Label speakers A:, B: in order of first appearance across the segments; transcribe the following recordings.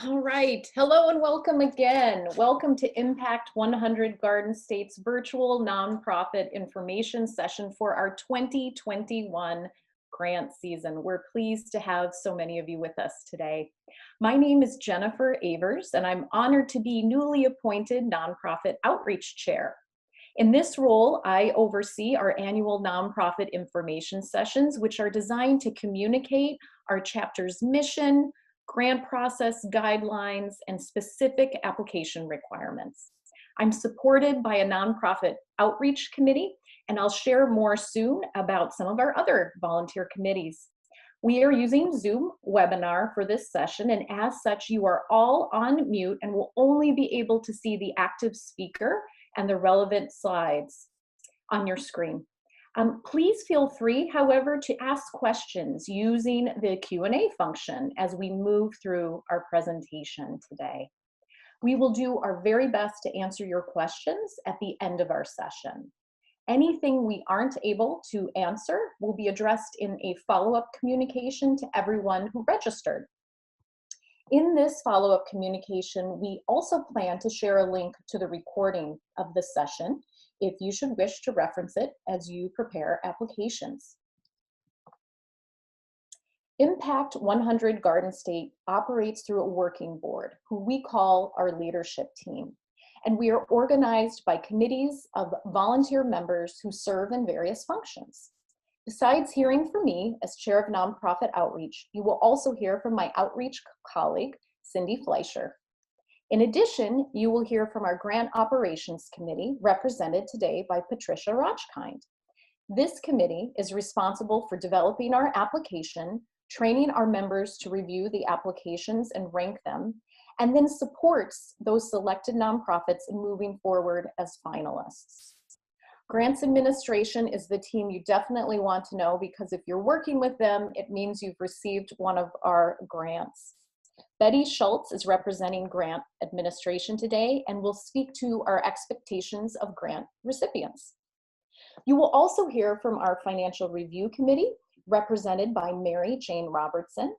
A: All right. Hello and welcome again. Welcome to Impact 100 Garden State's virtual nonprofit information session for our 2021 grant season. We're pleased to have so many of you with us today. My name is Jennifer Avers, and I'm honored to be newly appointed Nonprofit Outreach Chair. In this role, I oversee our annual nonprofit information sessions, which are designed to communicate our chapter's mission, grant process guidelines, and specific application requirements. I'm supported by a nonprofit outreach committee, and I'll share more soon about some of our other volunteer committees. We are using Zoom webinar for this session, and as such, you are all on mute and will only be able to see the active speaker and the relevant slides on your screen. Please feel free, however, to ask questions using the Q&A function as we move through our presentation today. We will do our very best to answer your questions at the end of our session. Anything we aren't able to answer will be addressed in a follow-up communication to everyone who registered. In this follow-up communication, we also plan to share a link to the recording of the session if you should wish to reference it as you prepare applications. Impact 100 Garden State operates through a working board who we call our leadership team. And we are organized by committees of volunteer members who serve in various functions. Besides hearing from me as chair of nonprofit outreach, you will also hear from my outreach colleague, Cindy Fleischer. In addition, you will hear from our grant operations committee, represented today by Patricia Rochkind. This committee is responsible for developing our application, training our members to review the applications and rank them, and then supports those selected nonprofits in moving forward as finalists. Grants administration is the team you definitely want to know, because if you're working with them, it means you've received one of our grants. Betty Schultz is representing grant administration today and will speak to our expectations of grant recipients. You will also hear from our financial review committee, represented by Mary Jane Robertson.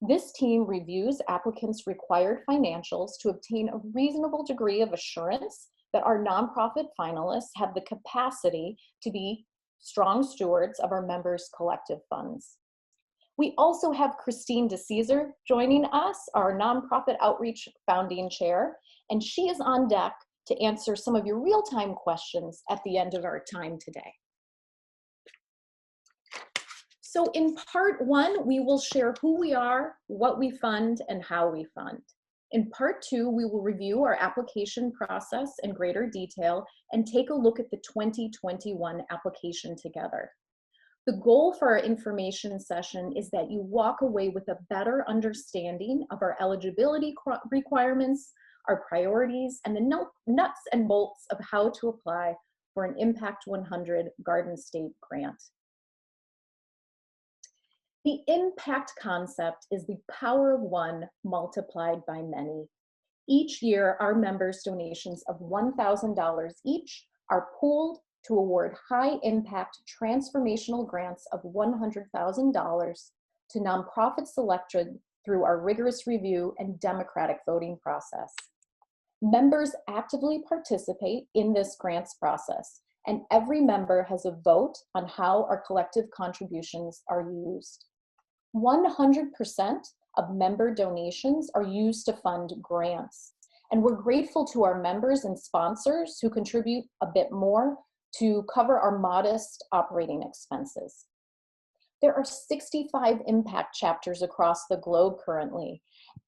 A: This team reviews applicants' required financials to obtain a reasonable degree of assurance that our nonprofit finalists have the capacity to be strong stewards of our members' collective funds. We also have Christine DeCesar joining us, our nonprofit outreach founding chair, and she is on deck to answer some of your real-time questions at the end of our time today. So in part one, we will share who we are, what we fund, and how we fund. In part two, we will review our application process in greater detail and take a look at the 2021 application together. The goal for our information session is that you walk away with a better understanding of our eligibility requirements, our priorities, and the nuts and bolts of how to apply for an Impact 100 Garden State grant. The impact concept is the power of one multiplied by many. Each year, our members' donations of $1,000 each are pooled to award high-impact transformational grants of $100,000 to nonprofits selected through our rigorous review and democratic voting process. Members actively participate in this grants process, and every member has a vote on how our collective contributions are used. 100% of member donations are used to fund grants, and we're grateful to our members and sponsors who contribute a bit more to cover our modest operating expenses. There are 65 impact chapters across the globe currently,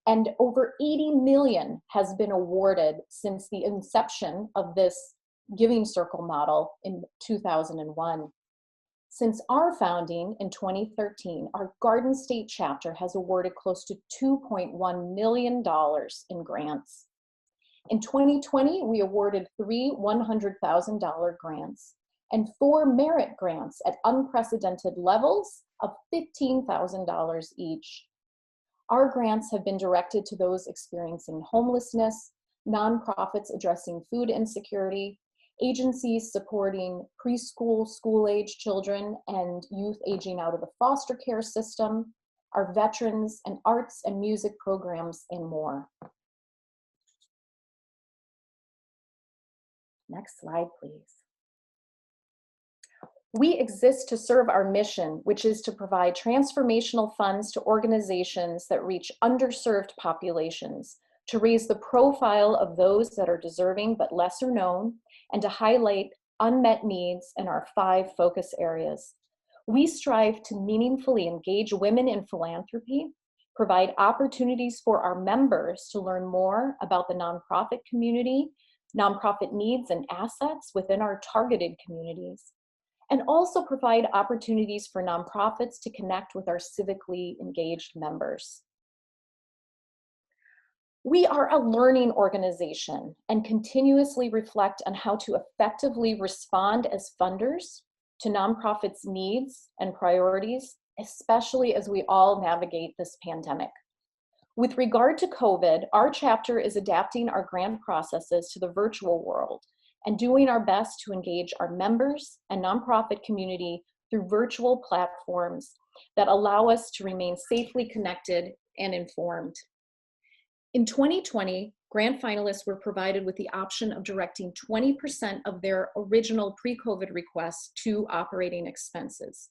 A: and over 80 million has been awarded since the inception of this Giving Circle model in 2001. Since our founding in 2013, our Garden State chapter has awarded close to $2.1 million in grants. In 2020, we awarded 3 $100,000 grants and 4 merit grants at unprecedented levels of $15,000 each. Our grants have been directed to those experiencing homelessness, nonprofits addressing food insecurity, agencies supporting preschool, school-age children and youth aging out of the foster care system, our veterans, and arts and music programs, and more. Next slide, please. We exist to serve our mission, which is to provide transformational funds to organizations that reach underserved populations, to raise the profile of those that are deserving but lesser known, and to highlight unmet needs in our 5 focus areas. We strive to meaningfully engage women in philanthropy, provide opportunities for our members to learn more about the nonprofit community, nonprofit needs and assets within our targeted communities, and also provide opportunities for nonprofits to connect with our civically engaged members. We are a learning organization and continuously reflect on how to effectively respond as funders to nonprofits' needs and priorities, especially as we all navigate this pandemic. With regard to COVID, our chapter is adapting our grant processes to the virtual world and doing our best to engage our members and nonprofit community through virtual platforms that allow us to remain safely connected and informed. In 2020, grant finalists were provided with the option of directing 20% of their original pre-COVID requests to operating expenses.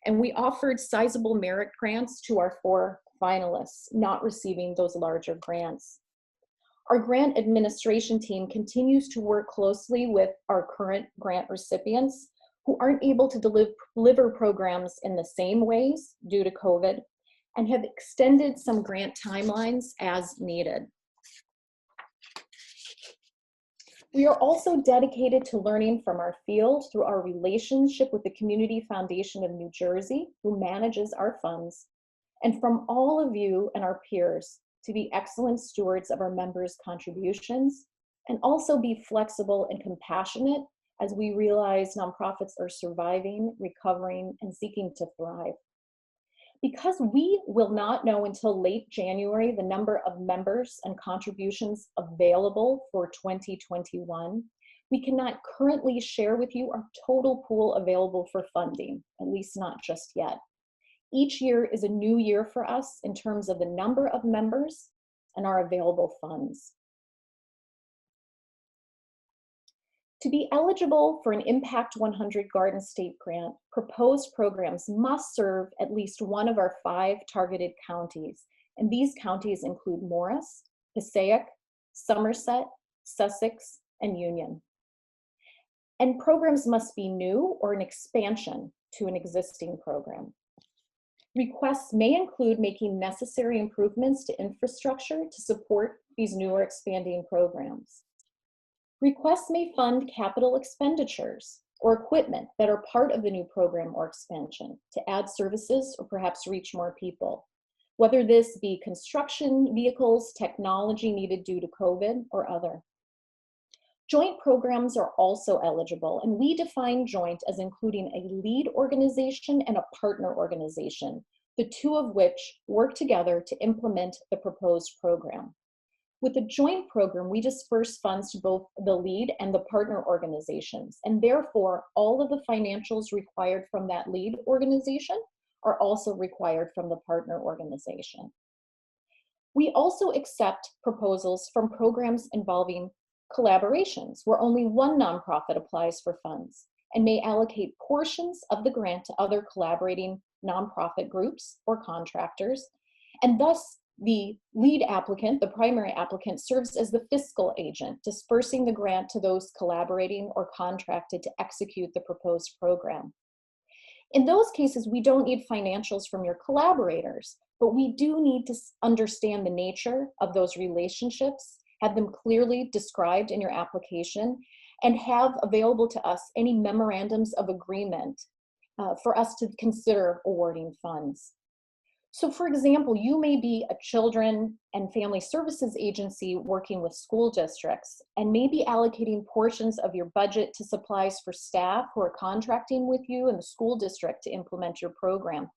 A: And we offered sizable merit grants to our 4 finalists, not receiving those larger grants. Our grant administration team continues to work closely with our current grant recipients who aren't able to deliver programs in the same ways due to COVID, and have extended some grant timelines as needed. We are also dedicated to learning from our field through our relationship with the Community Foundation of New Jersey, who manages our funds, and from all of you and our peers to be excellent stewards of our members' contributions, and also be flexible and compassionate as we realize nonprofits are surviving, recovering, and seeking to thrive. Because we will not know until late January the number of members and contributions available for 2021, we cannot currently share with you our total pool available for funding, at least not just yet. Each year is a new year for us in terms of the number of members and our available funds. To be eligible for an Impact 100 Garden State grant, proposed programs must serve at least one of our 5 targeted counties, and these counties include Morris, Passaic, Somerset, Sussex, and Union. And programs must be new or an expansion to an existing program. Requests may include making necessary improvements to infrastructure to support these new or expanding programs. Requests may fund capital expenditures or equipment that are part of the new program or expansion to add services or perhaps reach more people, whether this be construction, vehicles, technology needed due to COVID, or other. Joint programs are also eligible, and we define joint as including a lead organization and a partner organization, the 2 of which work together to implement the proposed program. With the joint program, we disperse funds to both the lead and the partner organizations, and therefore all of the financials required from that lead organization are also required from the partner organization. We also accept proposals from programs involving collaborations, where only one nonprofit applies for funds and may allocate portions of the grant to other collaborating nonprofit groups or contractors, and thus the lead applicant, the primary applicant, serves as the fiscal agent, dispersing the grant to those collaborating or contracted to execute the proposed program. In those cases, we don't need financials from your collaborators, but we do need to understand the nature of those relationships, have them clearly described in your application, and have available to us any memorandums of agreement for us to consider awarding funds. So for example, you may be a children and family services agency working with school districts and may be allocating portions of your budget to supplies for staff who are contracting with you in the school district to implement your program.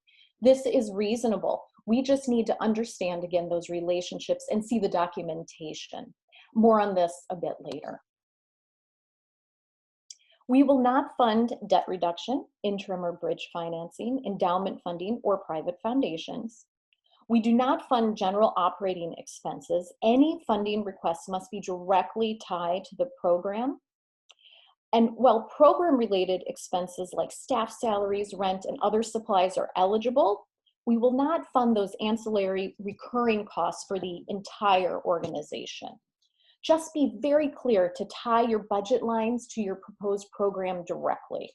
A: This is reasonable. We just need to understand, again, those relationships and see the documentation. More on this a bit later. We will not fund debt reduction, interim or bridge financing, endowment funding, or private foundations. We do not fund general operating expenses. Any funding requests must be directly tied to the program. And while program-related expenses like staff salaries, rent, and other supplies are eligible, we will not fund those ancillary recurring costs for the entire organization. Just be very clear to tie your budget lines to your proposed program directly.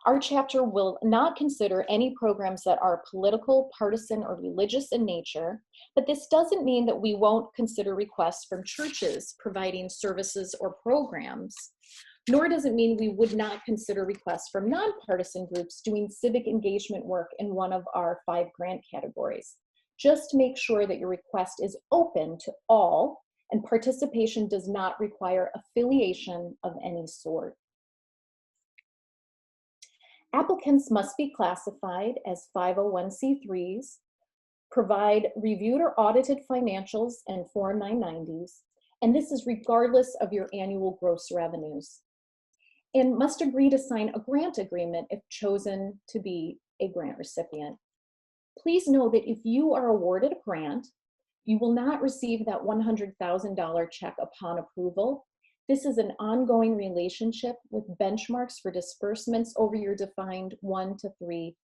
A: Our chapter will not consider any programs that are political, partisan, or religious in nature, but this doesn't mean that we won't consider requests from churches providing services or programs, nor does it mean we would not consider requests from nonpartisan groups doing civic engagement work in one of our 5 grant categories. Just make sure that your request is open to all, and participation does not require affiliation of any sort. Applicants must be classified as 501c3s, provide reviewed or audited financials and Form 990s, and this is regardless of your annual gross revenues, and must agree to sign a grant agreement if chosen to be a grant recipient. Please know that if you are awarded a grant, you will not receive that $100,000 check upon approval. This is an ongoing relationship with benchmarks for disbursements over your defined 1 to 3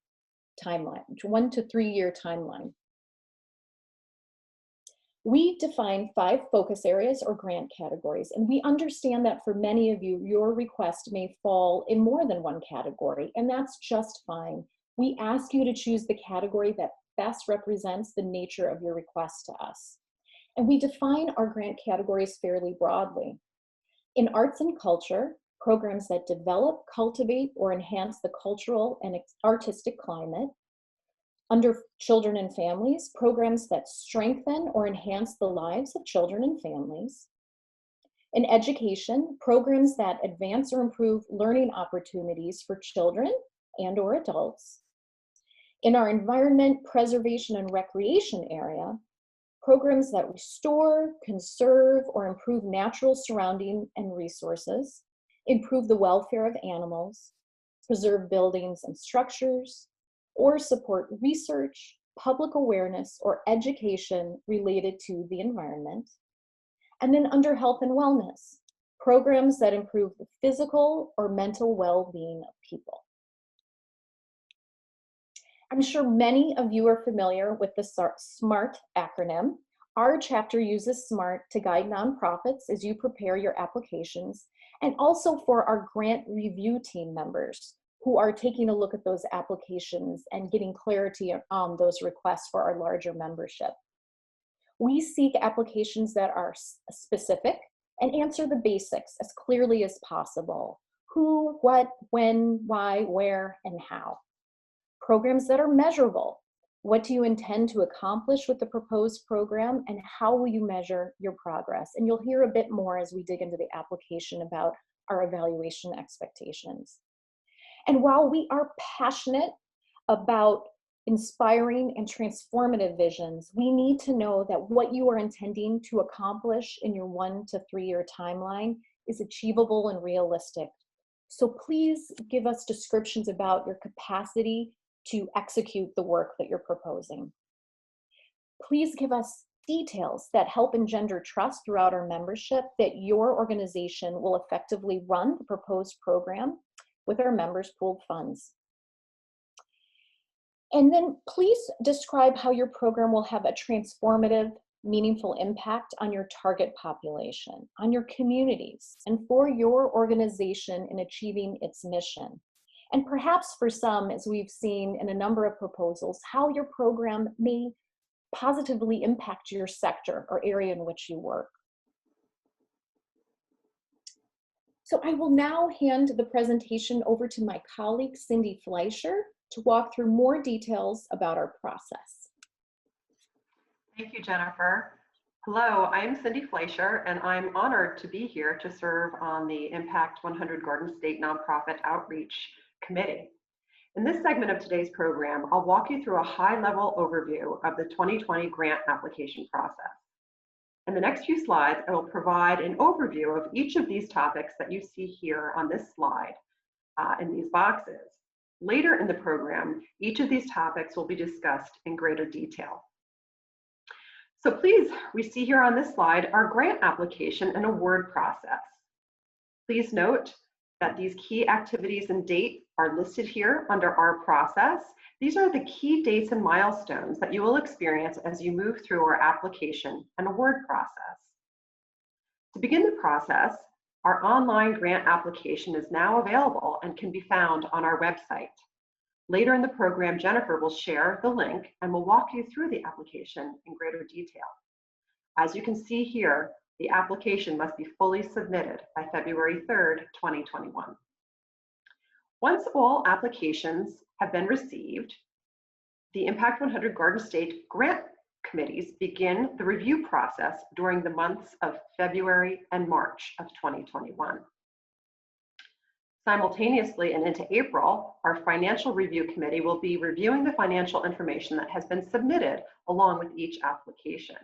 A: year timeline. We define 5 focus areas or grant categories, and we understand that for many of you, your request may fall in more than one category, and that's just fine. We ask you to choose the category that best represents the nature of your request to us. And we define our grant categories fairly broadly. In arts and culture, programs that develop, cultivate, or enhance the cultural and artistic climate. Under children and families, programs that strengthen or enhance the lives of children and families. In education, programs that advance or improve learning opportunities for children and or adults. In our environment, preservation, and recreation area, programs that restore, conserve, or improve natural surrounding and resources, improve the welfare of animals, preserve buildings and structures, or support research, public awareness, or education related to the environment. And then under health and wellness, programs that improve the physical or mental well-being of people. I'm sure many of you are familiar with the SMART acronym. Our chapter uses SMART to guide nonprofits as you prepare your applications, and also for our grant review team members who are taking a look at those applications and getting clarity on those requests for our larger membership. We seek applications that are specific and answer the basics as clearly as possible. Who, what, when, why, where, and how. Programs that are measurable. What do you intend to accomplish with the proposed program, and how will you measure your progress? And you'll hear a bit more as we dig into the application about our evaluation expectations. And while we are passionate about inspiring and transformative visions, we need to know that what you are intending to accomplish in your 1 to 3 year timeline is achievable and realistic. So please give us descriptions about your capacity to execute the work that you're proposing. Please give us details that help engender trust throughout our membership that your organization will effectively run the proposed program with our members' pooled funds. And then please describe how your program will have a transformative, meaningful impact on your target population, on your communities, and for your organization in achieving its mission. And perhaps for some, as we've seen in a number of proposals, how your program may positively impact your sector or area in which you work. So I will now hand the presentation over to my colleague, Cindy Fleischer, to walk through more details about our process.
B: Thank you, Jennifer. Hello, I'm Cindy Fleischer, and I'm honored to be here to serve on the Impact 100 Garden State Nonprofit Outreach Committee. In this segment of today's program, I'll walk you through a high-level overview of the 2020 grant application process. In the next few slides, I will provide an overview of each of these topics that you see here on this slide in these boxes. Later in the program, each of these topics will be discussed in greater detail. So please, we see here on this slide our grant application and award process. Please note that these key activities and date are listed here under our process. These are the key dates and milestones that you will experience as you move through our application and award process. To begin the process, our online grant application is now available and can be found on our website. Later in the program, Jennifer will share the link and will walk you through the application in greater detail. As you can see here, the application must be fully submitted by February 3rd, 2021. Once all applications have been received, the Impact 100 Garden State grant committees begin the review process during the months of February and March of 2021. Simultaneously and into April, our financial review committee will be reviewing the financial information that has been submitted along with each application.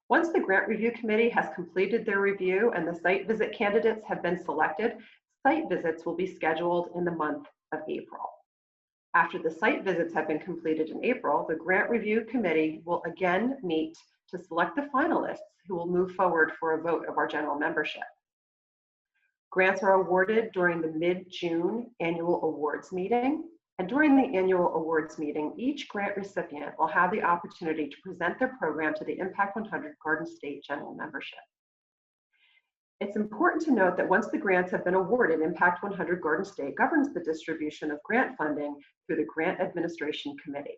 B: Once the grant review committee has completed their review and the site visit candidates have been selected, site visits will be scheduled in the month of April. After the site visits have been completed in April, the grant review committee will again meet to select the finalists who will move forward for a vote of our general membership. Grants are awarded during the mid-June annual awards meeting, and during the annual awards meeting, each grant recipient will have the opportunity to present their program to the Impact 100 Garden State general membership. It's important to note that once the grants have been awarded, Impact 100 Garden State governs the distribution of grant funding through the Grant Administration Committee.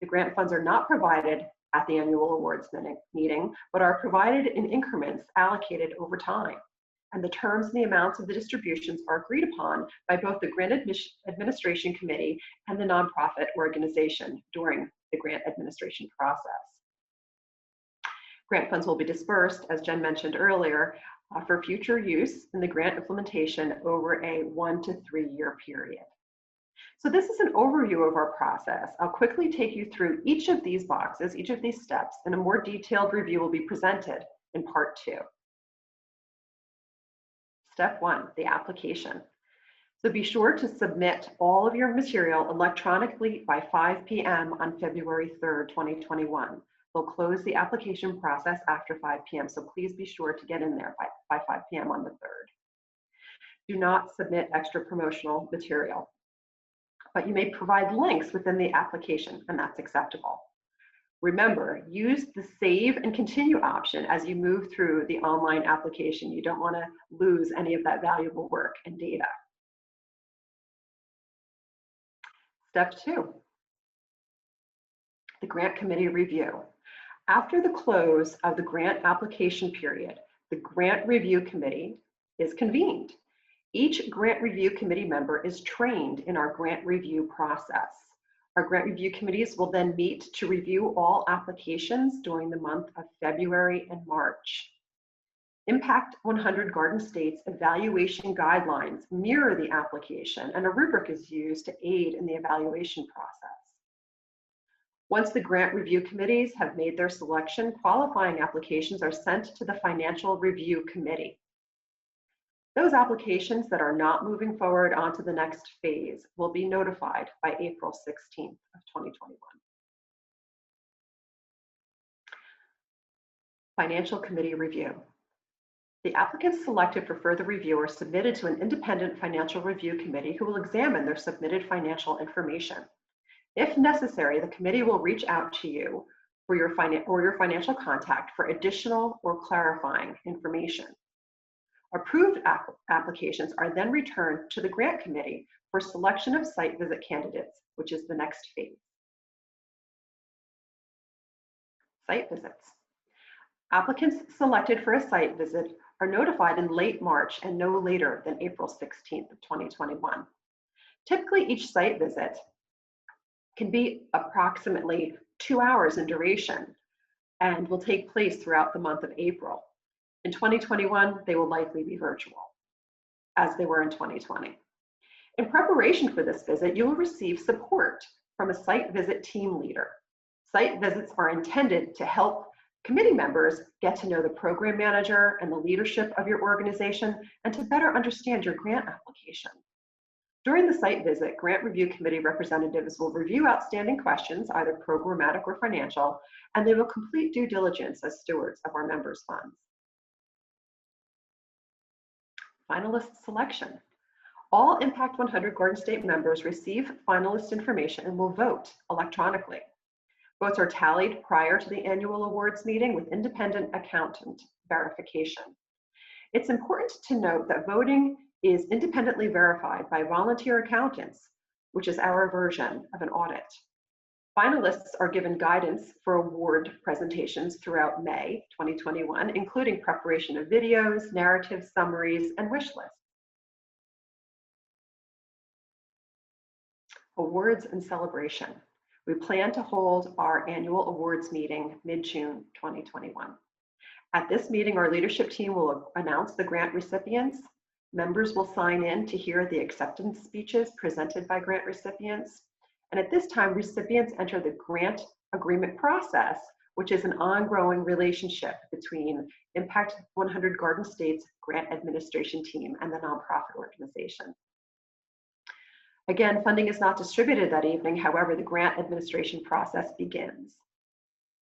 B: The grant funds are not provided at the annual awards meeting, but are provided in increments allocated over time. And the terms and the amounts of the distributions are agreed upon by both the Grant Administration Committee and the nonprofit organization during the grant administration process. Grant funds will be dispersed, as Jen mentioned earlier, for future use in the grant implementation over a 1 to 3 year period. So this is an overview of our process. I'll quickly take you through each of these boxes, each of these steps, and a more detailed review will be presented in part 2. Step 1, the application. So be sure to submit all of your material electronically by 5 p.m. on February 3rd, 2021. They'll close the application process after 5 p.m., so please be sure to get in there by 5 p.m. on the 3rd. Do not submit extra promotional material, but you may provide links within the application, and that's acceptable. Remember, use the save and continue option as you move through the online application. You don't want to lose any of that valuable work and data. Step 2, the grant committee review. After the close of the grant application period, the grant review committee is convened. Each grant review committee member is trained in our grant review process. Our grant review committees will then meet to review all applications during the month of February and March. Impact 100 Garden State's evaluation guidelines mirror the application, and a rubric is used to aid in the evaluation process. Once the grant review committees have made their selection, qualifying applications are sent to the financial review committee. Those applications that are not moving forward onto the next phase will be notified by April 16th of 2021. Financial committee review. The applicants selected for further review are submitted to an independent financial review committee who will examine their submitted financial information. If necessary, the committee will reach out to you or your financial contact for additional or clarifying information. Approved applications are then returned to the grant committee for selection of site visit candidates, which is the next phase. Site visits. Applicants selected for a site visit are notified in late March and no later than April 16th of 2021. Typically, each site visit can be approximately 2 hours in duration and will take place throughout the month of April. In 2021, they will likely be virtual, as they were in 2020. In preparation for this visit, you will receive support from a site visit team leader. Site visits are intended to help committee members get to know the program manager and the leadership of your organization and to better understand your grant application. During the site visit, Grant Review Committee representatives will review outstanding questions, either programmatic or financial, and they will complete due diligence as stewards of our members' funds. Finalist selection. All Impact 100 Garden State members receive finalist information and will vote electronically. Votes are tallied prior to the annual awards meeting with independent accountant verification. It's important to note that voting is independently verified by volunteer accountants, which is our version of an audit. Finalists are given guidance for award presentations throughout May 2021, including preparation of videos, narratives, summaries, and wish lists. Awards and celebration. We plan to hold our annual awards meeting mid-June 2021. At this meeting, our leadership team will announce the grant recipients. Members will sign in to hear the acceptance speeches presented by grant recipients. And at this time, recipients enter the grant agreement process, which is an ongoing relationship between Impact 100 Garden State's grant administration team and the nonprofit organization. Again, funding is not distributed that evening. However, the grant administration process begins.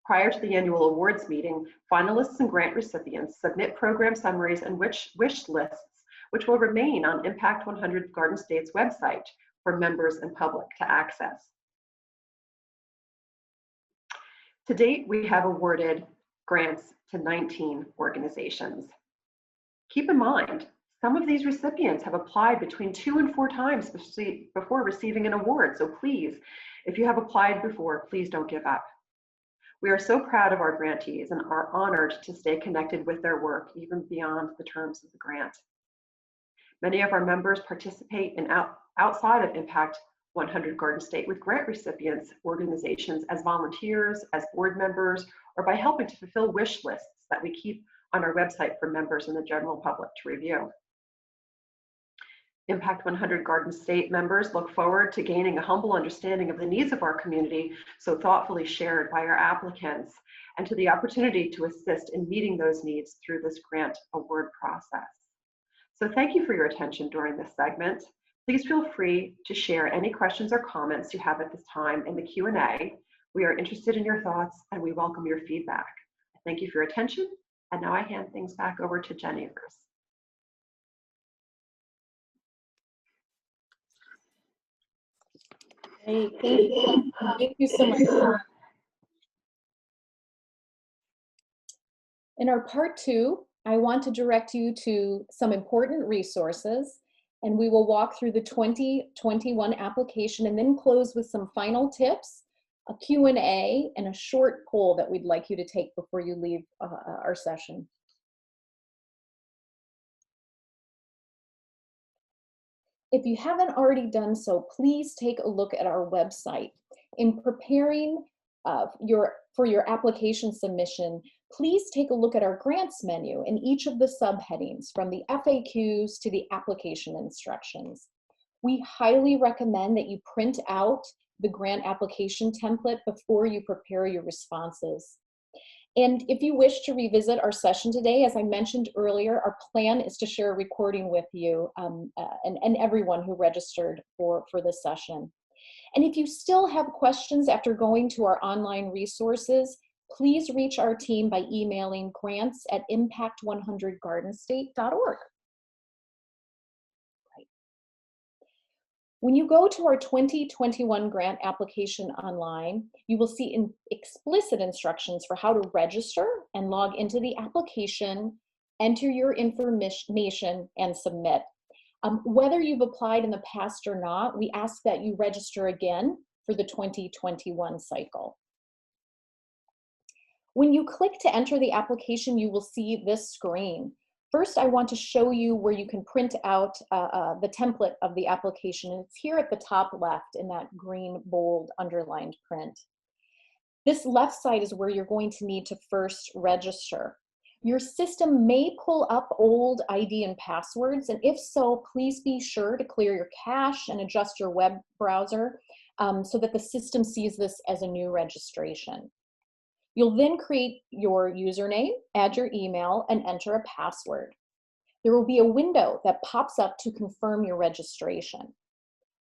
B: Prior to the annual awards meeting, finalists and grant recipients submit program summaries and wish lists, which will remain on Impact 100 Garden State's website for members and public to access. To date, we have awarded grants to 19 organizations. Keep in mind, some of these recipients have applied between 2 and 4 times before receiving an award. So please, if you have applied before, please don't give up. We are so proud of our grantees and are honored to stay connected with their work even beyond the terms of the grant. Many of our members participate in outside of Impact 100 Garden State with grant recipients organizations as volunteers, as board members, or by helping to fulfill wish lists that we keep on our website for members and the general public to review. Impact 100 Garden State members look forward to gaining a humble understanding of the needs of our community, so thoughtfully shared by our applicants, and to the opportunity to assist in meeting those needs through this grant award process. So thank you for your attention during this segment. Please feel free to share any questions or comments you have at this time in the Q&A. We are interested in your thoughts and we welcome your feedback. Thank you for your attention. And now I hand things back over to Jenny.
A: Great, thank you so much. In our part 2, I want to direct you to some important resources, and we will walk through the 2021 application and then close with some final tips, a Q&A, and a short poll that we'd like you to take before you leave our session. If you haven't already done so, please take a look at our website. In preparing for your application submission, please take a look at our grants menu in each of the subheadings, from the FAQs to the application instructions. We highly recommend that you print out the grant application template before you prepare your responses. And if you wish to revisit our session today, as I mentioned earlier, our plan is to share a recording with you and everyone who registered for this session. And if you still have questions after going to our online resources, please reach our team by emailing grants@impact100gardenstate.org. When you go to our 2021 grant application online, you will see explicit instructions for how to register and log into the application, enter your information, and submit. Whether you've applied in the past or not, we ask that you register again for the 2021 cycle. When you click to enter the application, you will see this screen. First, I want to show you where you can print out the template of the application. And it's here at the top left in that green, bold, underlined print. This left side is where you're going to need to first register. Your system may pull up old ID and passwords, and if so, please be sure to clear your cache and adjust your web browser so that the system sees this as a new registration. You'll then create your username, add your email, and enter a password. There will be a window that pops up to confirm your registration.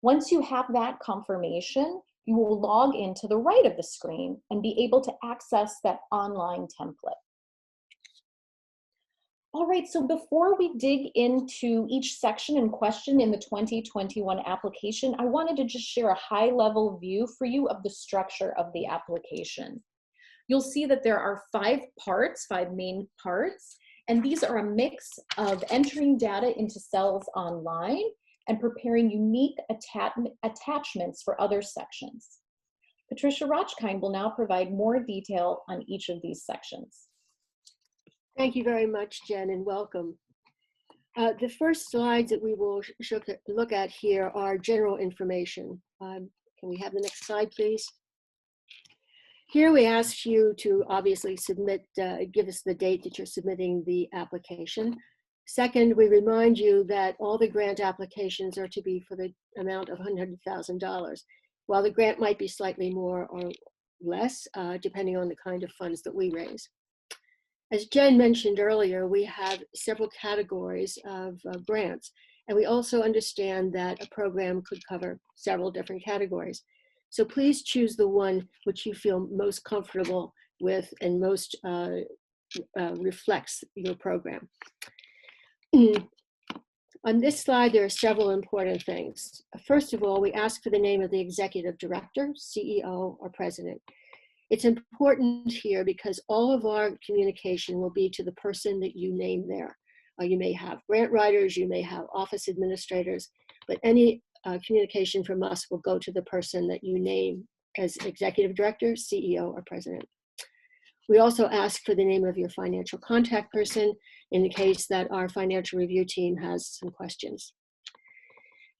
A: Once you have that confirmation, you will log in to the right of the screen and be able to access that online template. All right, so before we dig into each section and question in the 2021 application, I wanted to just share a high-level view for you of the structure of the application. You'll see that there are five main parts, and these are a mix of entering data into cells online and preparing unique attachments for other sections. Patricia Rochkind will now provide more detail on each of these sections.
C: Thank you very much, Jen, and welcome. The first slides that we will look at here are general information. Can we have the next slide, please? Here we ask you to obviously submit, give us the date that you're submitting the application. Second, we remind you that all the grant applications are to be for the amount of $100,000. While the grant might be slightly more or less, depending on the kind of funds that we raise. As Jen mentioned earlier, we have several categories of grants, and we also understand that a program could cover several different categories. So please choose the one which you feel most comfortable with and most reflects your program. On this slide, there are several important things. First of all, we ask for the name of the executive director, CEO, or president. It's important here because all of our communication will be to the person that you name there. You may have grant writers, you may have office administrators, but any communication from us will go to the person that you name as executive director, CEO, or president. We also ask for the name of your financial contact person in the case that our financial review team has some questions.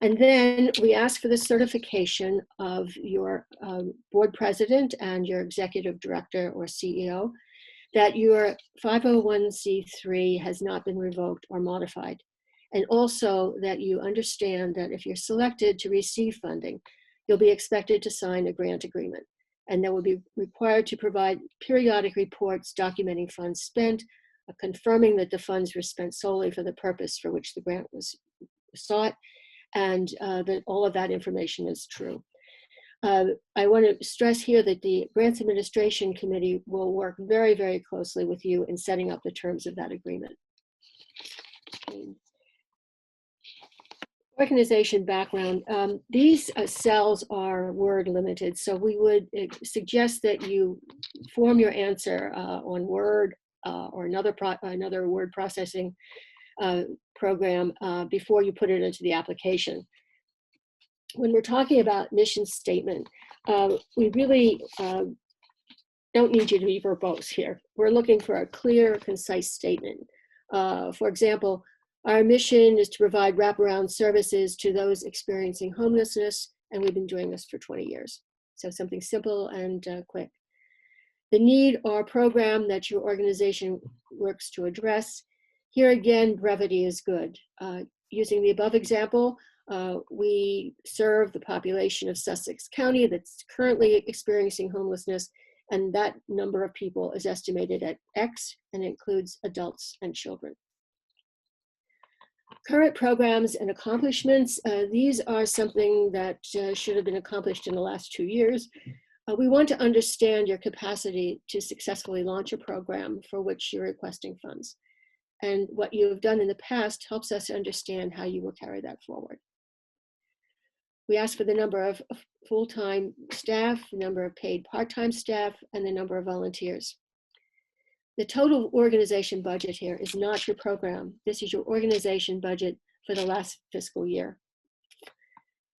C: And then we ask for the certification of your board president and your executive director or CEO that your 501c3 has not been revoked or modified. And also that you understand that if you're selected to receive funding, you'll be expected to sign a grant agreement. And then will be required to provide periodic reports documenting funds spent, confirming that the funds were spent solely for the purpose for which the grant was sought, and that all of that information is true. I want to stress here that the Grants Administration Committee will work very, very closely with you in setting up the terms of that agreement. Organization background. These cells are word limited, so we would suggest that you form your answer on Word or another word processing program before you put it into the application. When we're talking about mission statement, we really don't need you to be verbose here. We're looking for a clear, concise statement. For example, our mission is to provide wraparound services to those experiencing homelessness, and we've been doing this for 20 years. So something simple and quick. The need or program that your organization works to address. Here again, brevity is good. Using the above example, we serve the population of Sussex County that's currently experiencing homelessness, and that number of people is estimated at X and includes adults and children. Current programs and accomplishments, these are something that should have been accomplished in the last 2 years. We want to understand your capacity to successfully launch a program for which you're requesting funds. And what you have done in the past helps us understand how you will carry that forward. We ask for the number of full-time staff, the number of paid part-time staff, and the number of volunteers. The total organization budget here is not your program. This is your organization budget for the last fiscal year.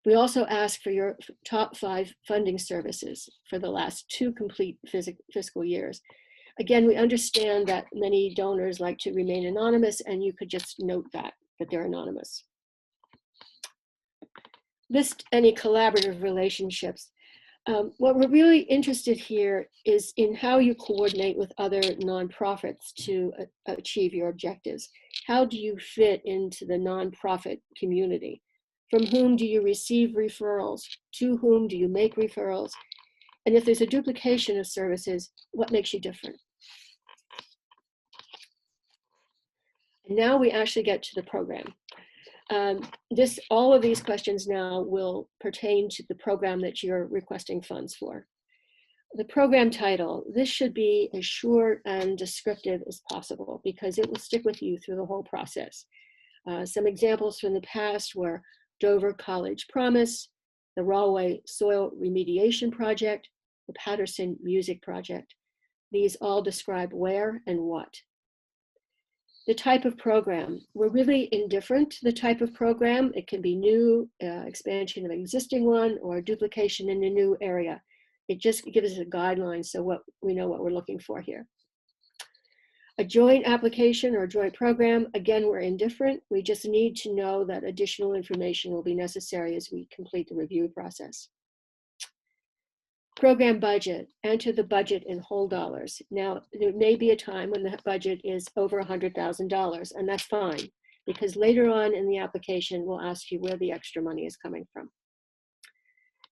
C: We also ask for your top 5 funding services for the last 2 complete fiscal years. Again, we understand that many donors like to remain anonymous, and you could just note that they're anonymous. List any collaborative relationships. What we're really interested here is in how you coordinate with other nonprofits to achieve your objectives. How do you fit into the nonprofit community? From whom do you receive referrals? To whom do you make referrals? And if there's a duplication of services, what makes you different? And now we actually get to the program. All of these questions now will pertain to the program that you're requesting funds for. The program title, this should be as short and descriptive as possible because it will stick with you through the whole process. Some examples from the past were Dover College Promise, the Rahway Soil Remediation Project, the Patterson Music Project. These all describe where and what. The type of program, we're really indifferent to the type of program. It can be new, expansion of an existing one, or duplication in a new area. It just gives us a guideline so we know what we're looking for here. A joint application or joint program, again, we're indifferent. We just need to know that additional information will be necessary as we complete the review process. Program budget, enter the budget in whole dollars. Now, there may be a time when the budget is over $100,000, and that's fine, because later on in the application, we'll ask you where the extra money is coming from.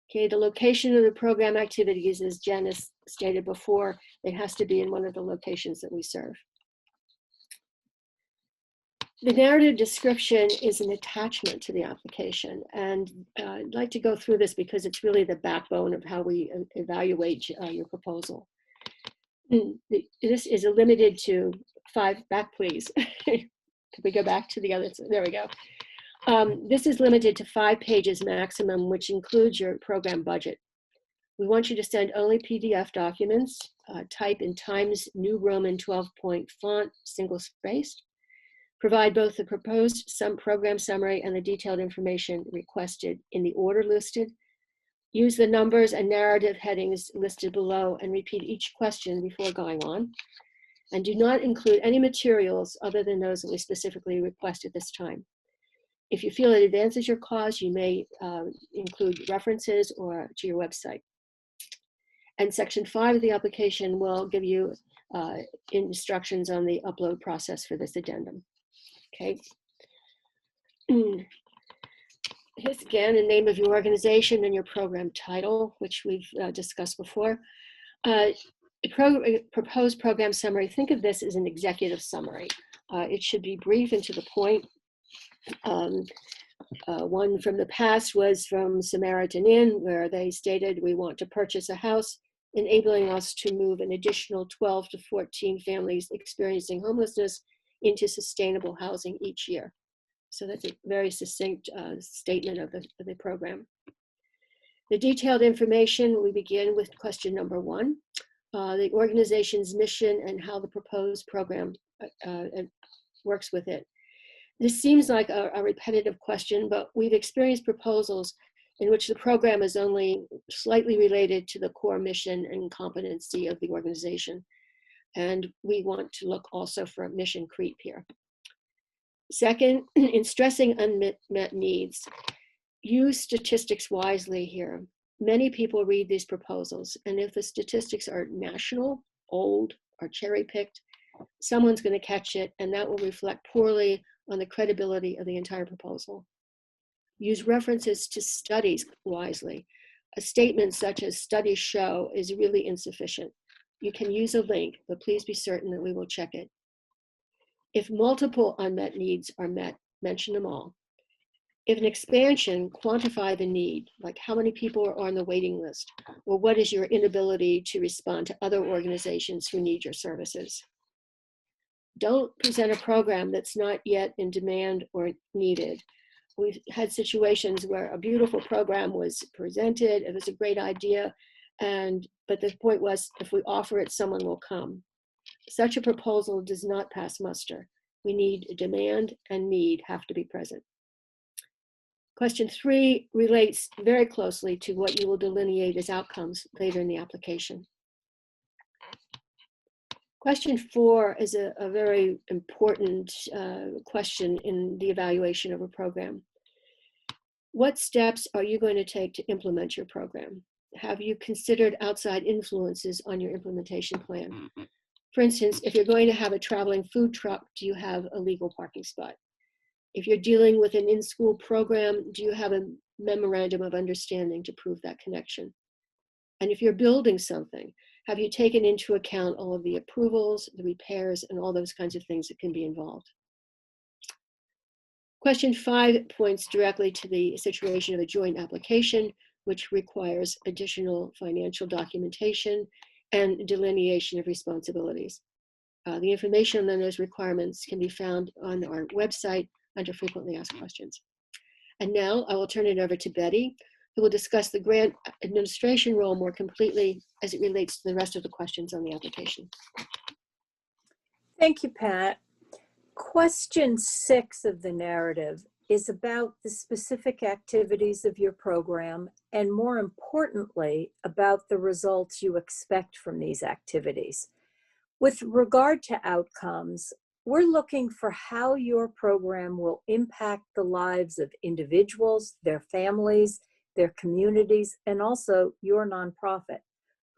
C: Okay, the location of the program activities, as Jen has stated before, it has to be in one of the locations that we serve. The narrative description is an attachment to the application, and I'd like to go through this because it's really the backbone of how we evaluate your proposal. This is limited to 5, back please. Could we go back to the other, there we go. This is limited to 5 pages maximum, which includes your program budget. We want you to send only PDF documents, type in Times New Roman 12-point font, single spaced. Provide both the proposed program summary and the detailed information requested in the order listed. Use the numbers and narrative headings listed below and repeat each question before going on. And do not include any materials other than those that we specifically requested this time. If you feel it advances your cause, you may include references or to your website. And section 5 of the application will give you instructions on the upload process for this addendum. Okay. Here's again the name of your organization and your program title, which we've discussed before. Proposed program summary, think of this as an executive summary. It should be brief and to the point. One from the past was from Samaritan Inn, where they stated, we want to purchase a house, enabling us to move an additional 12 to 14 families experiencing homelessness into sustainable housing each year. So that's a very succinct statement of the program. The detailed information, we begin with question number 1, the organization's mission and how the proposed program works with it. This seems like a repetitive question, but we've experienced proposals in which the program is only slightly related to the core mission and competency of the organization. And we want to look also for mission creep here. Second, in stressing unmet needs, use statistics wisely here. Many people read these proposals, and if the statistics are national, old, or cherry-picked, someone's going to catch it, and that will reflect poorly on the credibility of the entire proposal. Use references to studies wisely. A statement such as studies show is really insufficient. You can use a link, but please be certain that we will check it. If multiple unmet needs are met, mention them all. If an expansion, quantify the need, like how many people are on the waiting list, or what is your inability to respond to other organizations who need your services. Don't present a program that's not yet in demand or needed. We've had situations where a beautiful program was presented, it was a great idea, but the point was, if we offer it, someone will come. Such a proposal does not pass muster. We need demand and need have to be present. Question 3 relates very closely to what you will delineate as outcomes later in the application. Question 4 is a very important question in the evaluation of a program. What steps are you going to take to implement your program? Have you considered outside influences on your implementation plan? For instance, if you're going to have a traveling food truck, do you have a legal parking spot? If you're dealing with an in-school program, do you have a memorandum of understanding to prove that connection? And if you're building something, have you taken into account all of the approvals, the repairs, and all those kinds of things that can be involved? Question 5 points directly to the situation of a joint application, which requires additional financial documentation and delineation of responsibilities. The information on those requirements can be found on our website under frequently asked questions. And now I will turn it over to Betty, who will discuss the grant administration role more completely as it relates to the rest of the questions on the application.
D: Thank you, Pat. Question 6 of the narrative is about the specific activities of your program and, more importantly, about the results you expect from these activities. With regard to outcomes, we're looking for how your program will impact the lives of individuals, their families, their communities, and also your nonprofit.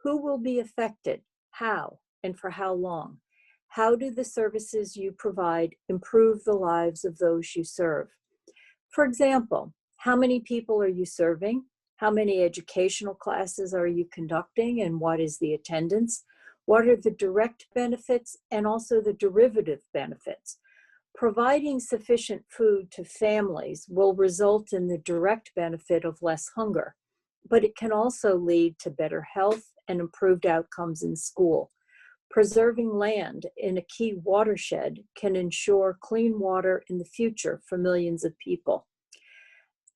D: Who will be affected? How? And for how long? How do the services you provide improve the lives of those you serve? For example, how many people are you serving? How many educational classes are you conducting, and what is the attendance? What are the direct benefits and also the derivative benefits? Providing sufficient food to families will result in the direct benefit of less hunger, but it can also lead to better health and improved outcomes in school. Preserving land in a key watershed can ensure clean water in the future for millions of people.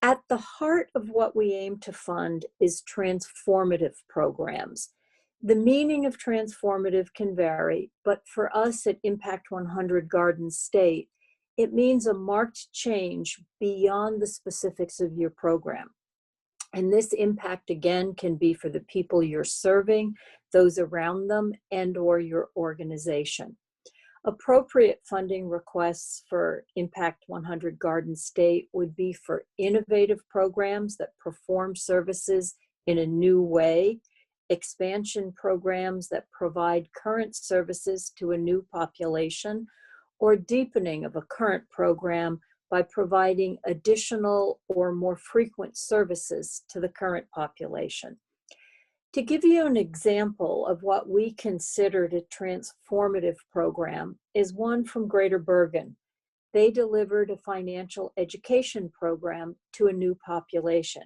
D: At the heart of what we aim to fund is transformative programs. The meaning of transformative can vary, but for us at Impact 100 Garden State, it means a marked change beyond the specifics of your program. And this impact, again, can be for the people you're serving, those around them, and/or your organization. Appropriate funding requests for Impact 100 Garden State would be for innovative programs that perform services in a new way, expansion programs that provide current services to a new population, or deepening of a current program by providing additional or more frequent services to the current population. To give you an example of what we considered a transformative program is one from Greater Bergen. They delivered a financial education program to a new population.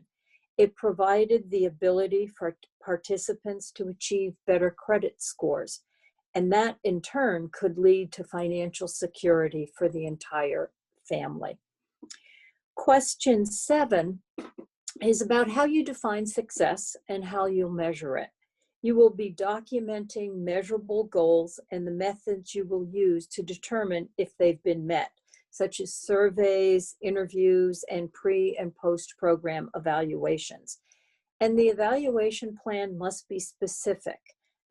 D: It provided the ability for participants to achieve better credit scores, and that in turn could lead to financial security for the entire family. Question 7 is about how you define success and how you'll measure it. You will be documenting measurable goals and the methods you will use to determine if they've been met, such as surveys, interviews, and pre- and post-program evaluations. And the evaluation plan must be specific.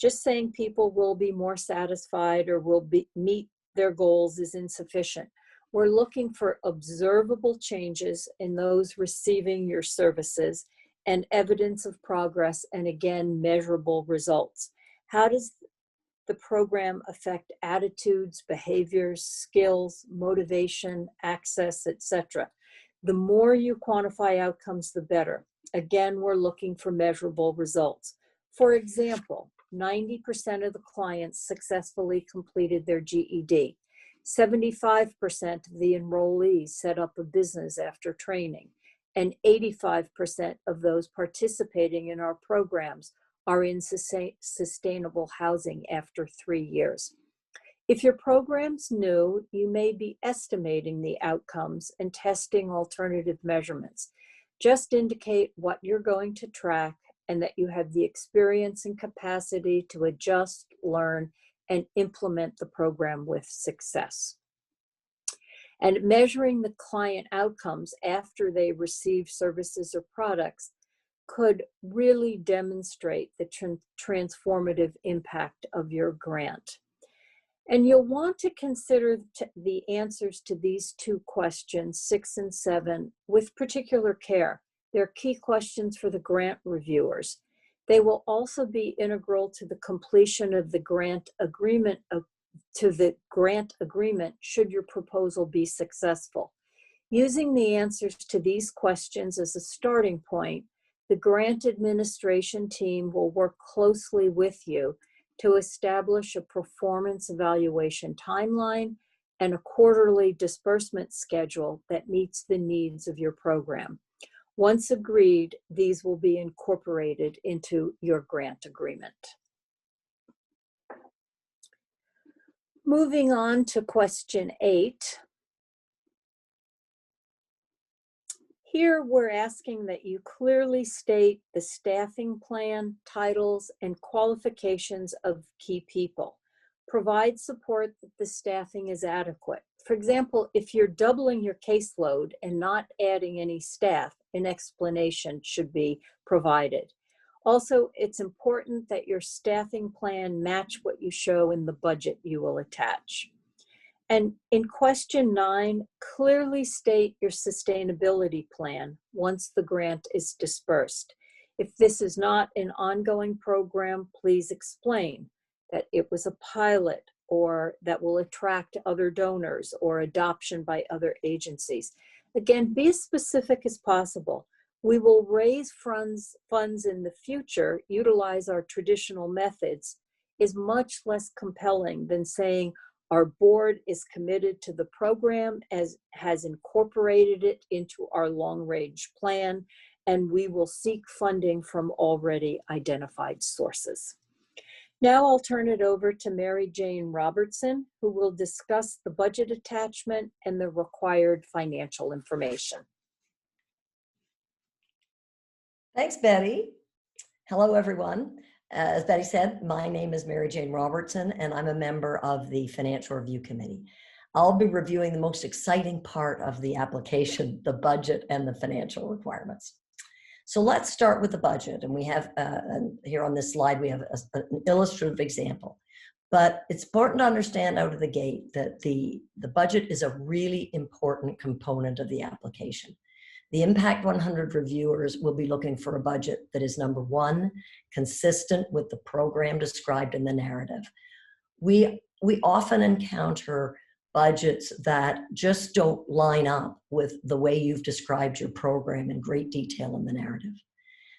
D: Just saying people will be more satisfied or will meet their goals is insufficient. We're looking for observable changes in those receiving your services and evidence of progress, and again, measurable results. How does the program affect attitudes, behaviors, skills, motivation, access, etc.? The more you quantify outcomes, the better. Again, we're looking for measurable results. For example, 90% of the clients successfully completed their GED. 75% of the enrollees set up a business after training, and 85% of those participating in our programs are in sustainable housing after 3 years. If your program's new, you may be estimating the outcomes and testing alternative measurements. Just indicate what you're going to track and that you have the experience and capacity to adjust, learn, and implement the program with success. And measuring the client outcomes after they receive services or products could really demonstrate the transformative impact of your grant. And you'll want to consider the answers to these 2 questions, 6 and 7, with particular care. They're key questions for the grant reviewers. They will also be integral to the completion of the grant agreement should your proposal be successful. Using the answers to these questions as a starting point, the grant administration team will work closely with you to establish a performance evaluation timeline and a quarterly disbursement schedule that meets the needs of your program. Once agreed, these will be incorporated into your grant agreement. Moving on to question 8. Here we're asking that you clearly state the staffing plan, titles, and qualifications of key people. Provide support that the staffing is adequate. For example, if you're doubling your caseload and not adding any staff, an explanation should be provided. Also, it's important that your staffing plan match what you show in the budget you will attach. And in question 9, clearly state your sustainability plan once the grant is dispersed. If this is not an ongoing program, please explain that it was a pilot or that will attract other donors or adoption by other agencies. Again, be as specific as possible. We will raise funds in the future, utilize our traditional methods, is much less compelling than saying our board is committed to the program, as has incorporated it into our long-range plan, and we will seek funding from already identified sources. Now I'll turn it over to Mary Jane Robertson, who will discuss the budget attachment and the required financial information.
E: Thanks, Betty. Hello, everyone. As Betty said, my name is Mary Jane Robertson, and I'm a member of the Financial Review Committee. I'll be reviewing the most exciting part of the application, the budget and the financial requirements. So let's start with the budget. And we have, here on this slide, we have an illustrative example. But it's important to understand out of the gate that the budget is a really important component of the application. The Impact 100 reviewers will be looking for a budget that is, number one, consistent with the program described in the narrative. We often encounter budgets that just don't line up with the way you've described your program in great detail in the narrative.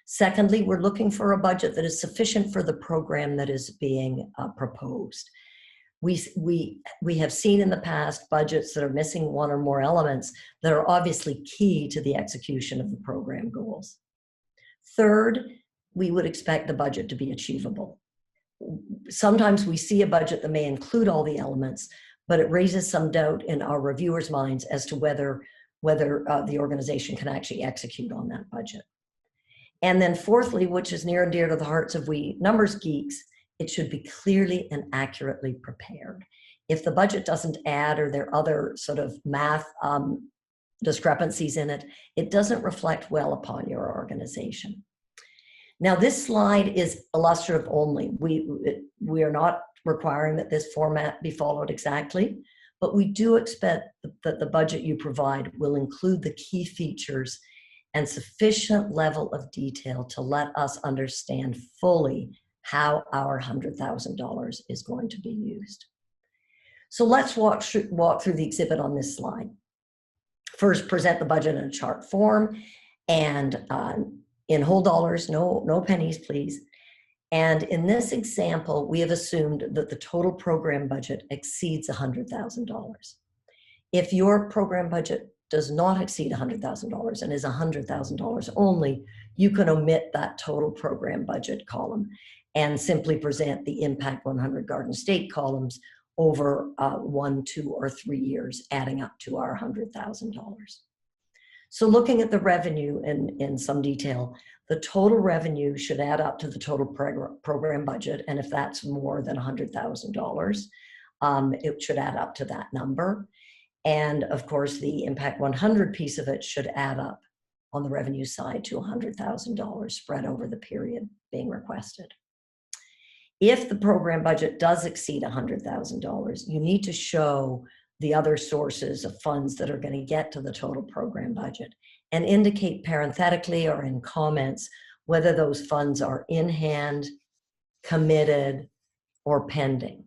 E: Secondly, we're looking for a budget that is sufficient for the program that is being proposed. We have seen in the past budgets that are missing one or more elements that are obviously key to the execution of the program goals. Third, we would expect the budget to be achievable. Sometimes we see a budget that may include all the elements, but it raises some doubt in our reviewers' minds as to whether the organization can actually execute on that budget. And then fourthly, which is near and dear to the hearts of we numbers geeks, it should be clearly and accurately prepared. If the budget doesn't add, or there are other sort of math discrepancies in it, it doesn't reflect well upon your organization. Now, this slide is illustrative only. We are not requiring that this format be followed exactly, but we do expect that the budget you provide will include the key features and sufficient level of detail to let us understand fully how our $100,000 is going to be used. So let's walk through the exhibit on this slide. First, present the budget in a chart form and in whole dollars, no pennies, please. And in this example, we have assumed that the total program budget exceeds $100,000. If your program budget does not exceed $100,000 and is $100,000 only, you can omit that total program budget column and simply present the Impact 100 Garden State columns over 1, 2, or 3 years, adding up to our $100,000. So looking at the revenue in some detail, the total revenue should add up to the total program budget, and if that's more than $100,000, it should add up to that number. And of course, the Impact 100 piece of it should add up on the revenue side to $100,000 spread over the period being requested. If the program budget does exceed $100,000, you need to show the other sources of funds that are going to get to the total program budget and indicate parenthetically or in comments whether those funds are in hand, committed, or pending.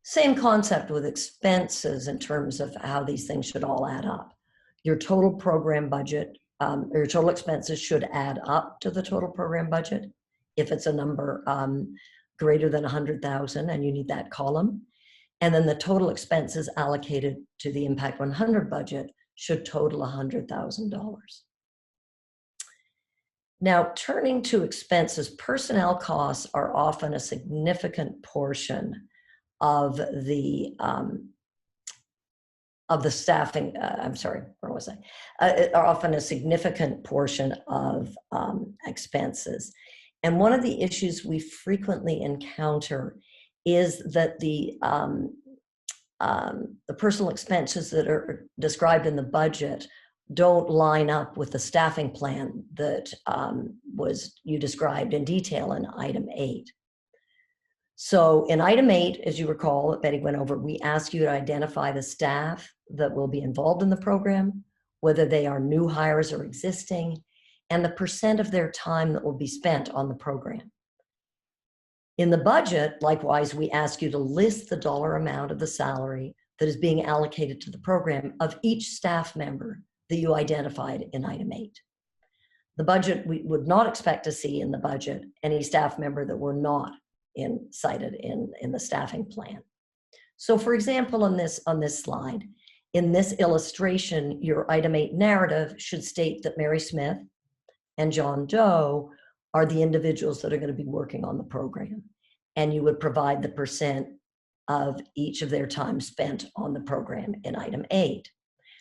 E: Same concept with expenses in terms of how these things should all add up. Your total program budget, or your total expenses should add up to the total program budget. If it's a number greater than 100,000 and you need that column, And then the total expenses allocated to the Impact 100 budget should total $100,000. Now, turning to expenses, personnel costs are often a significant portion of the staffing. I'm sorry, where was I? Are often a significant portion of expenses. And one of the issues we frequently encounter is that the personal expenses that are described in the budget don't line up with the staffing plan that you described in detail in item 8. So in item 8, as you recall, that Betty went over, we ask you to identify the staff that will be involved in the program, whether they are new hires or existing, and the percent of their time that will be spent on the program. In the budget, likewise, we ask you to list the dollar amount of the salary that is being allocated to the program of each staff member that you identified in item 8. The budget, we would not expect to see in the budget any staff member that were not cited in the staffing plan. So for example, on this slide, in this illustration, your item 8 narrative should state that Mary Smith and John Doe are the individuals that are going to be working on the program. And you would provide the percent of each of their time spent on the program in item 8.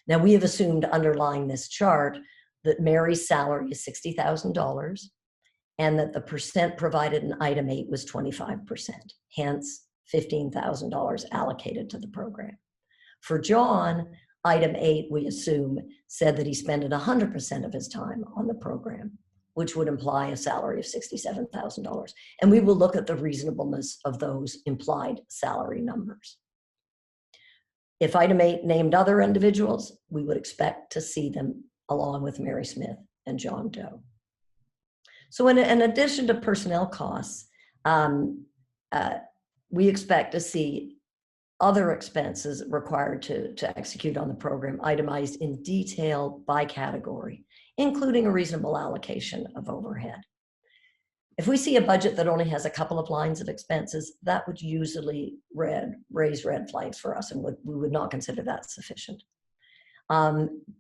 E: Now we have assumed underlying this chart that Mary's salary is $60,000 and that the percent provided in item 8 was 25%, hence $15,000 allocated to the program. For John, item 8, we assume, said that he spent 100% of his time on the program, which would imply a salary of $67,000. And we will look at the reasonableness of those implied salary numbers. If item 8 named other individuals, we would expect to see them along with Mary Smith and John Doe. So in addition to personnel costs, we expect to see other expenses required to execute on the program itemized in detail by category, including a reasonable allocation of overhead. If we see a budget that only has a couple of lines of expenses, that would usually raise red flags for us, and we would not consider that sufficient.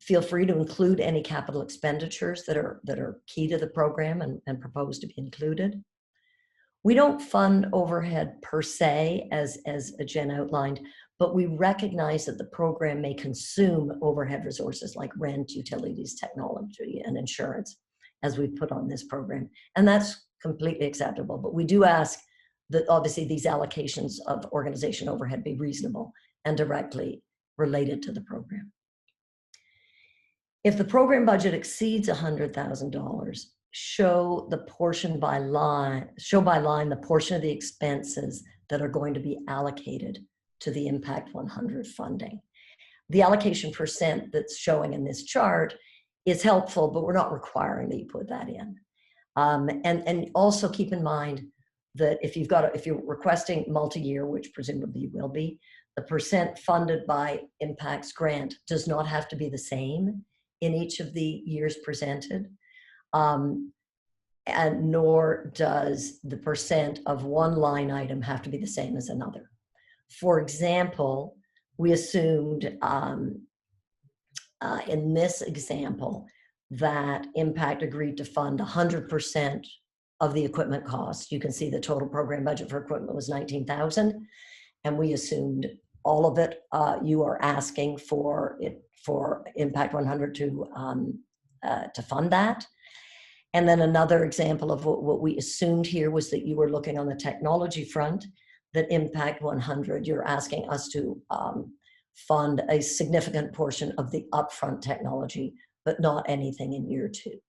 E: Feel free to include any capital expenditures that are key to the program and proposed to be included. We don't fund overhead per se, as Jen outlined, but we recognize that the program may consume overhead resources like rent, utilities, technology, and insurance, as we put on this program. And that's completely acceptable. But we do ask that obviously these allocations of organization overhead be reasonable and directly related to the program. If the program budget exceeds $100,000, show by line the portion of the expenses that are going to be allocated to the Impact 100 funding. The allocation percent that's showing in this chart is helpful, but we're not requiring that you put that in. And also keep in mind that if you're requesting multi-year, which presumably you will be, the percent funded by Impact's grant does not have to be the same in each of the years presented. And nor does the percent of one line item have to be the same as another. For example, we assumed in this example that Impact agreed to fund 100% of the equipment costs. You can see the total program budget for equipment was $19,000, and we assumed all of it. You are asking for Impact 100 to fund that. And then another example of what we assumed here was that you were looking on the technology front, that Impact 100, you're asking us to fund a significant portion of the upfront technology, but not anything in year 2.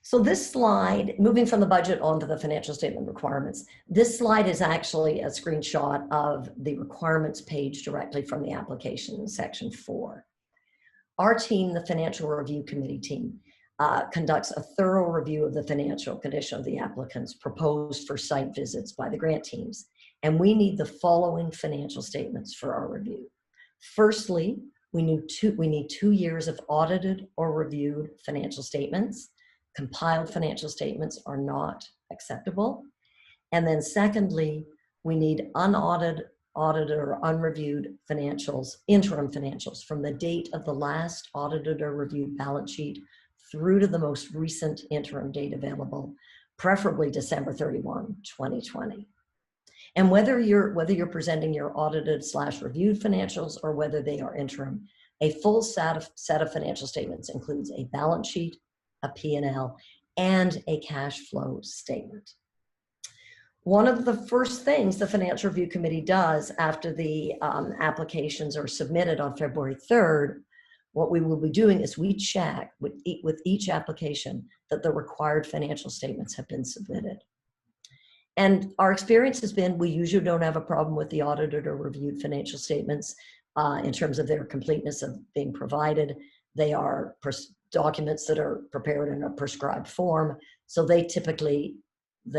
E: So this slide, moving from the budget onto the financial statement requirements, this slide is actually a screenshot of the requirements page directly from the application in section 4. Our team, the Financial Review Committee team, conducts a thorough review of the financial condition of the applicants proposed for site visits by the grant teams. And we need the following financial statements for our review. Firstly, we need 2 years of audited or reviewed financial statements. Compiled financial statements are not acceptable. And then secondly, we need audited or unreviewed financials, interim financials from the date of the last audited or reviewed balance sheet through to the most recent interim date available, preferably December 31, 2020. And whether you're presenting your audited / reviewed financials or whether they are interim, a full set of financial statements includes a balance sheet, a P&L, and a cash flow statement. One of the first things the Financial Review Committee does after the applications are submitted on February 3rd, what we will be doing is we check with each application that the required financial statements have been submitted. And our experience has been we usually don't have a problem with the audited or reviewed financial statements in terms of their completeness of being provided. They are documents that are prepared in a prescribed form, so they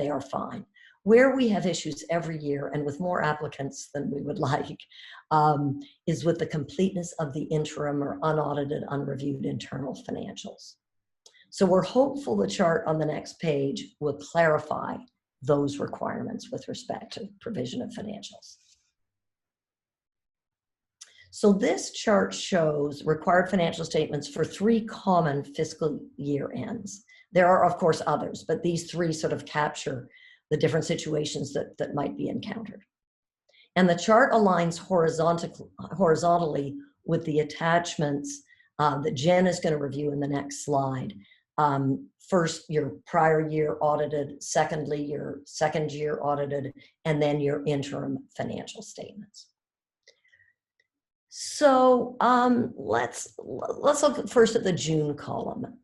E: are fine. Where we have issues every year, and with more applicants than we would like, is with the completeness of the interim or unaudited, unreviewed internal financials. So we're hopeful the chart on the next page will clarify those requirements with respect to provision of financials. So this chart shows required financial statements for 3 common fiscal year ends. There are, of course, others, but these 3 sort of capture the different situations that might be encountered. And the chart aligns horizontally with the attachments that Jen is going to review in the next slide. First, your prior year audited, secondly, your second year audited, and then your interim financial statements. So let's look first at the June column.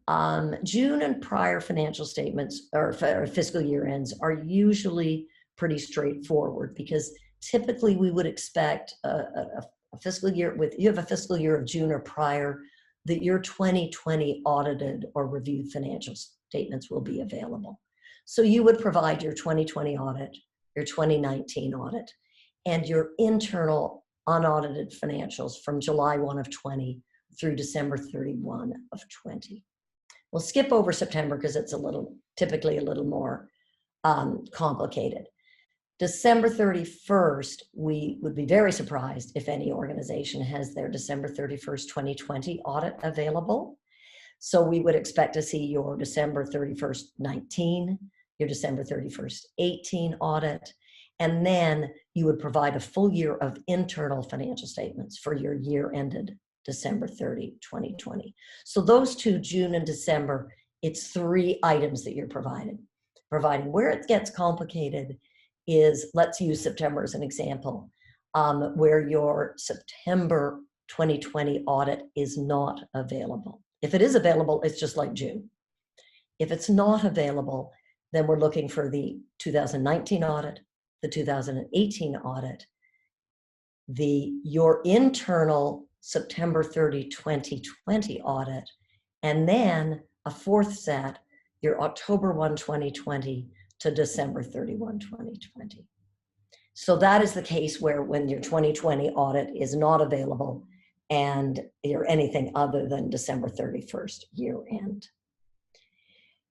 E: June and prior financial statements or fiscal year ends are usually pretty straightforward because typically we would expect a fiscal year you have a fiscal year of June or prior that your 2020 audited or reviewed financial statements will be available. So you would provide your 2020 audit, your 2019 audit, and your internal unaudited financials from July 1 of 20 through December 31 of 20. We'll skip over September because it's typically a little more complicated. December 31st, we would be very surprised if any organization has their December 31st, 2020 audit available. So we would expect to see your December 31st, 19, your December 31st, 18 audit, and then you would provide a full year of internal financial statements for your year ended December 30, 2020. So those 2, June and December, it's 3 items that you're providing. Where it gets complicated is, let's use September as an example, where your September 2020 audit is not available. If it is available, it's just like June. If it's not available, then we're looking for the 2019 audit, the 2018 audit, your internal September 30, 2020 audit, and then a 4th set, your October 1, 2020 to December 31, 2020. So that is the case where when your 2020 audit is not available and you're anything other than December 31st year end.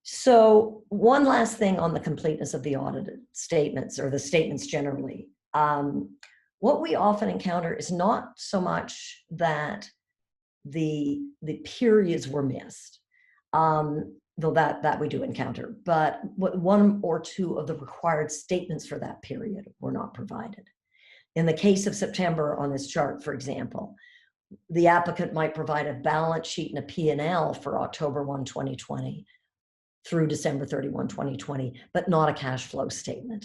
E: So one last thing on the completeness of the audited statements or the statements generally. What we often encounter is not so much that the periods were missed, though that we do encounter, but 1 or 2 of the required statements for that period were not provided. In the case of September on this chart, for example, the applicant might provide a balance sheet and a P&L for October 1, 2020 through December 31, 2020, but not a cash flow statement.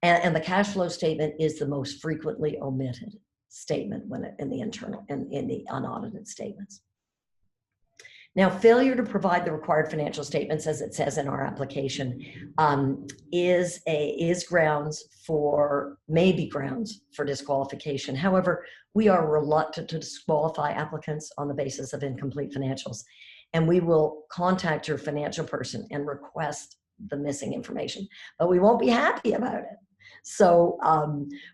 E: And the cash flow statement is the most frequently omitted statement in the unaudited statements. Now, failure to provide the required financial statements, as it says in our application, may be grounds for disqualification. However, we are reluctant to disqualify applicants on the basis of incomplete financials, and we will contact your financial person and request the missing information, but we won't be happy about it. So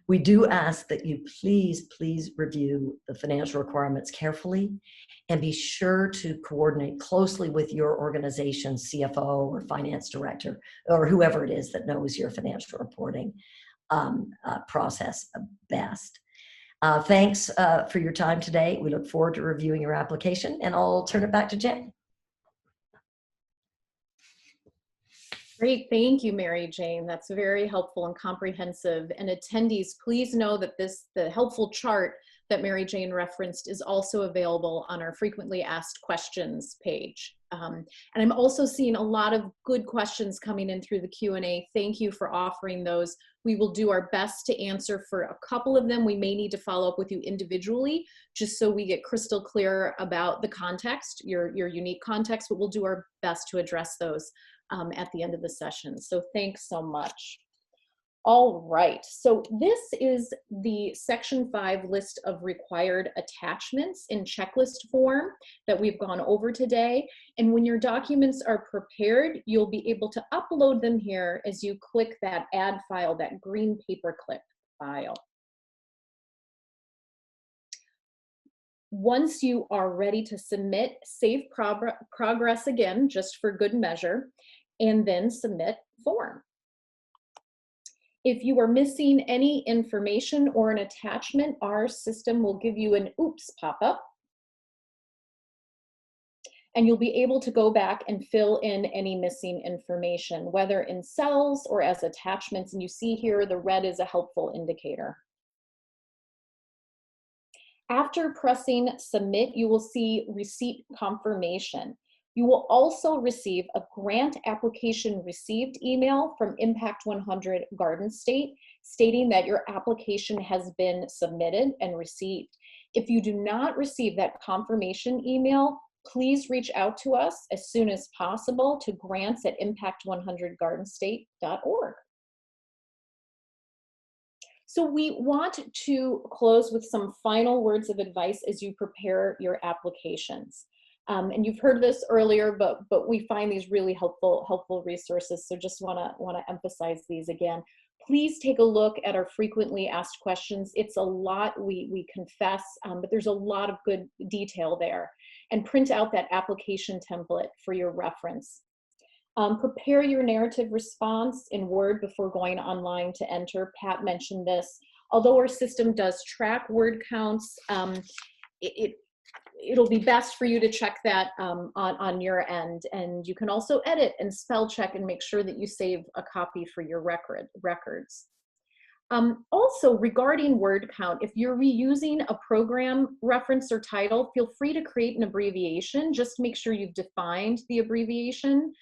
E: we do ask that you please review the financial requirements carefully And be sure to coordinate closely with your organization's CFO or finance director or whoever it is that knows your financial reporting process best. Thanks for your time today. We look forward to reviewing your application, and I'll turn it back to Jen.
A: Great, thank you, Mary Jane. That's very helpful and comprehensive. And attendees, please know that the helpful chart that Mary Jane referenced is also available on our frequently asked questions page. And I'm also seeing a lot of good questions coming in through the Q&A. Thank you for offering those. We will do our best to answer for a couple of them. We may need to follow up with you individually, just so we get crystal clear about the context, your unique context, but we'll do our best to address those at the end of the session. So thanks so much. All right, so this is the Section 5 list of required attachments in checklist form that we've gone over today. And when your documents are prepared, you'll be able to upload them here as you click that add file, that green paperclip file. Once you are ready to submit, save progress again, just for good measure, and then submit form. If you are missing any information or an attachment, our system will give you an oops pop-up, and you'll be able to go back and fill in any missing information, whether in cells or as attachments. And you see here, the red is a helpful indicator. After pressing submit, you will see receipt confirmation. You will also receive a grant application received email from Impact 100 Garden State stating that your application has been submitted and received. If you do not receive that confirmation email, please reach out to us as soon as possible to grants@impact100gardenstate.org. So we want to close with some final words of advice as you prepare your applications. And you've heard this earlier, but we find these really helpful resources. So just want to emphasize these again. Please take a look at our frequently asked questions. It's a lot, we confess, but there's a lot of good detail there. And print out that application template for your reference. Prepare your narrative response in Word before going online to enter. Pat mentioned this. Although our system does track word counts, it'll be best for you to check that on your end. And you can also edit and spell check and make sure that you save a copy for your records. Also, regarding word count, if you're reusing a program reference or title, feel free to create an abbreviation. Just make sure you've defined the abbreviation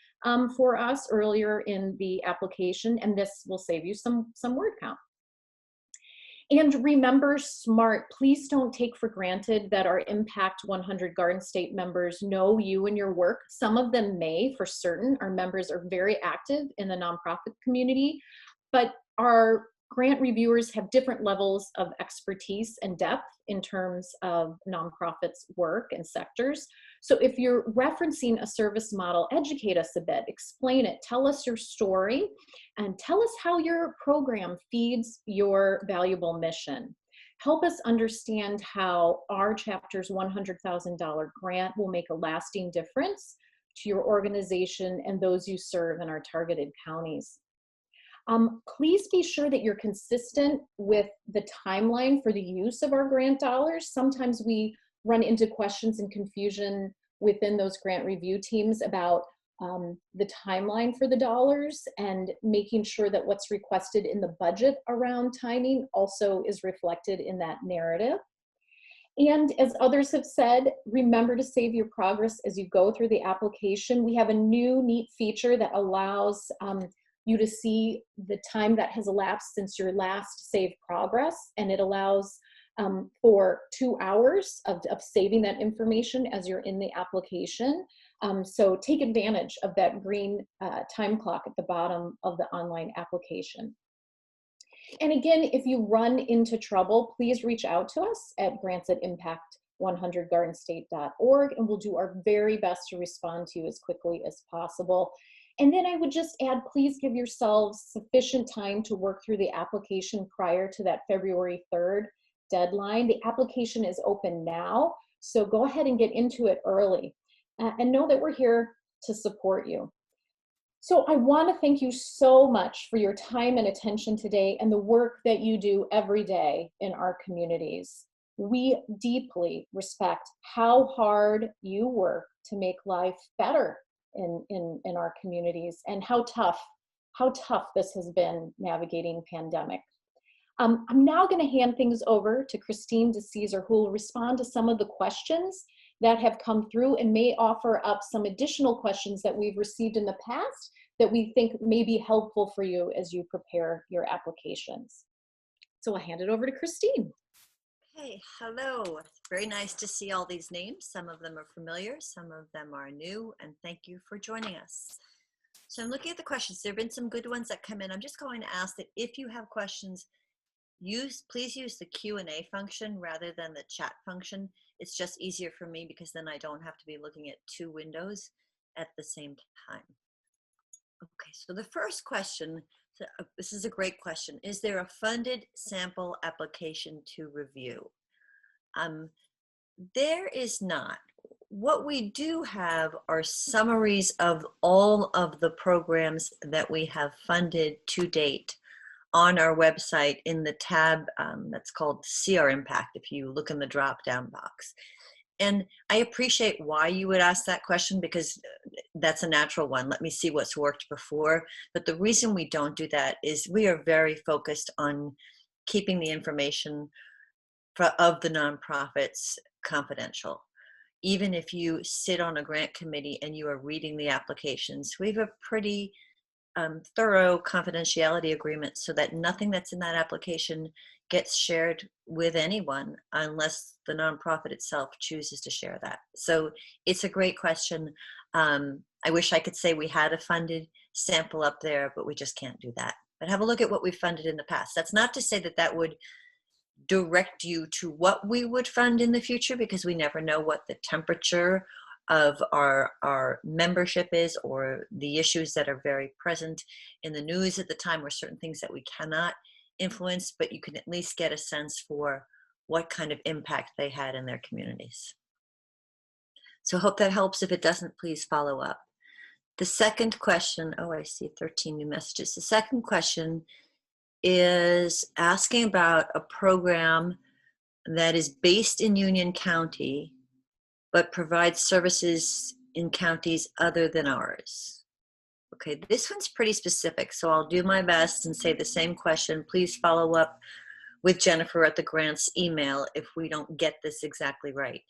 A: for us earlier in the application, and this will save you some word count. And remember, SMART, please don't take for granted that our Impact 100 Garden State members know you and your work. Some of them may, for certain. Our members are very active in the nonprofit community, but our grant reviewers have different levels of expertise and depth in terms of nonprofits' work and sectors. So if you're referencing a service model, educate us a bit, explain it, tell us your story, and tell us how your program feeds your valuable mission. Help us understand how our chapter's $100,000 grant will make a lasting difference to your organization and those you serve in our targeted counties. Please be sure that you're consistent with the timeline for the use of our grant dollars. Sometimes we run into questions and confusion within those grant review teams about the timeline for the dollars, and making sure that what's requested in the budget around timing also is reflected in that narrative. And as others have said, remember to save your progress as you go through the application. We have a new neat feature that allows you to see the time that has elapsed since your last saved progress, and it allows for 2 hours of saving that information as you're in the application. So take advantage of that green time clock at the bottom of the online application. And again, if you run into trouble, please reach out to us at grants@impact100gardenstate.org, and we'll do our very best to respond to you as quickly as possible. And then I would just add, please give yourselves sufficient time to work through the application prior to that February 3rd deadline. The application is open now, So go ahead and get into it early, and know that we're here to support you. So I want to thank you so much for your time and attention today and the work that you do every day in our communities. We deeply respect how hard you work to make life better in our communities, and how tough this has been navigating pandemic. I'm now going to hand things over to Christine DeCesar, who will respond to some of the questions that have come through and may offer up some additional questions that we've received in the past that we think may be helpful for you as you prepare your applications. So I'll hand it over to Christine.
F: Hey, hello. It's very nice to see all these names. Some of them are familiar, some of them are new, and thank you for joining us. So I'm looking at the questions. There have been some good ones that come in. I'm just going to ask that if you have questions, please use the Q&A function rather than the chat function. It's just easier for me because then I don't have to be looking at two windows at the same time. Okay, so the first question, this is a great question. Is there a funded sample application to review? There is not. What we do have are summaries of all of the programs that we have funded to date on our website in the tab that's called See Our Impact, if you look in the drop-down box. And I appreciate why you would ask that question, because that's a natural one. Let me see what's worked before. But the reason we don't do that is we are very focused on keeping the information of the nonprofits confidential. Even if you sit on a grant committee and you are reading the applications, we have a pretty thorough confidentiality agreement so that nothing that's in that application gets shared with anyone unless the nonprofit itself chooses to share that. So it's a great question. I wish I could say we had a funded sample up there, but we just can't do that. But have a look at what we've funded in the past. That's not to say that that would direct you to what we would fund in the future, because we never know what the temperature of our membership is, or the issues that are very present in the news at the time, or certain things that we cannot influence, but you can at least get a sense for what kind of impact they had in their communities. So hope that helps. If it doesn't, please follow up. The second question, oh, I see 13 new messages. The second question is asking about a program that is based in Union County, but provides services in counties other than ours. Okay, this one's pretty specific, so I'll do my best and say the same question. Please follow up with Jennifer at the grants email if we don't get this exactly right.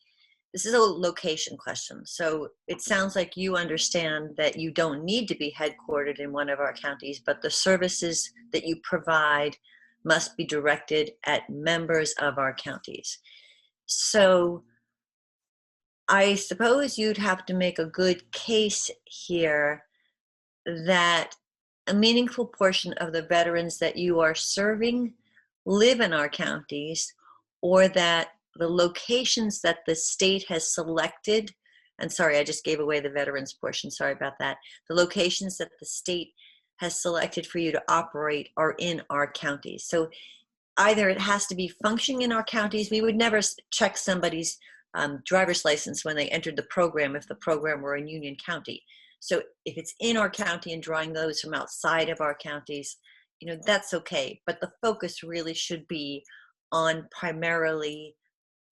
F: This is a location question, so it sounds like you understand that you don't need to be headquartered in one of our counties, but the services that you provide must be directed at members of our counties. So I suppose you'd have to make a good case here that a meaningful portion of the veterans that you are serving live in our counties, or that the locations that the state has selected, and sorry, I just gave away the veterans portion, sorry about that. The locations that the state has selected for you to operate are in our counties. So either it has to be functioning in our counties. We would never check somebody's driver's license when they entered the program if the program were in Union County. So if it's in our county and drawing those from outside of our counties, you know, that's okay. But the focus really should be on primarily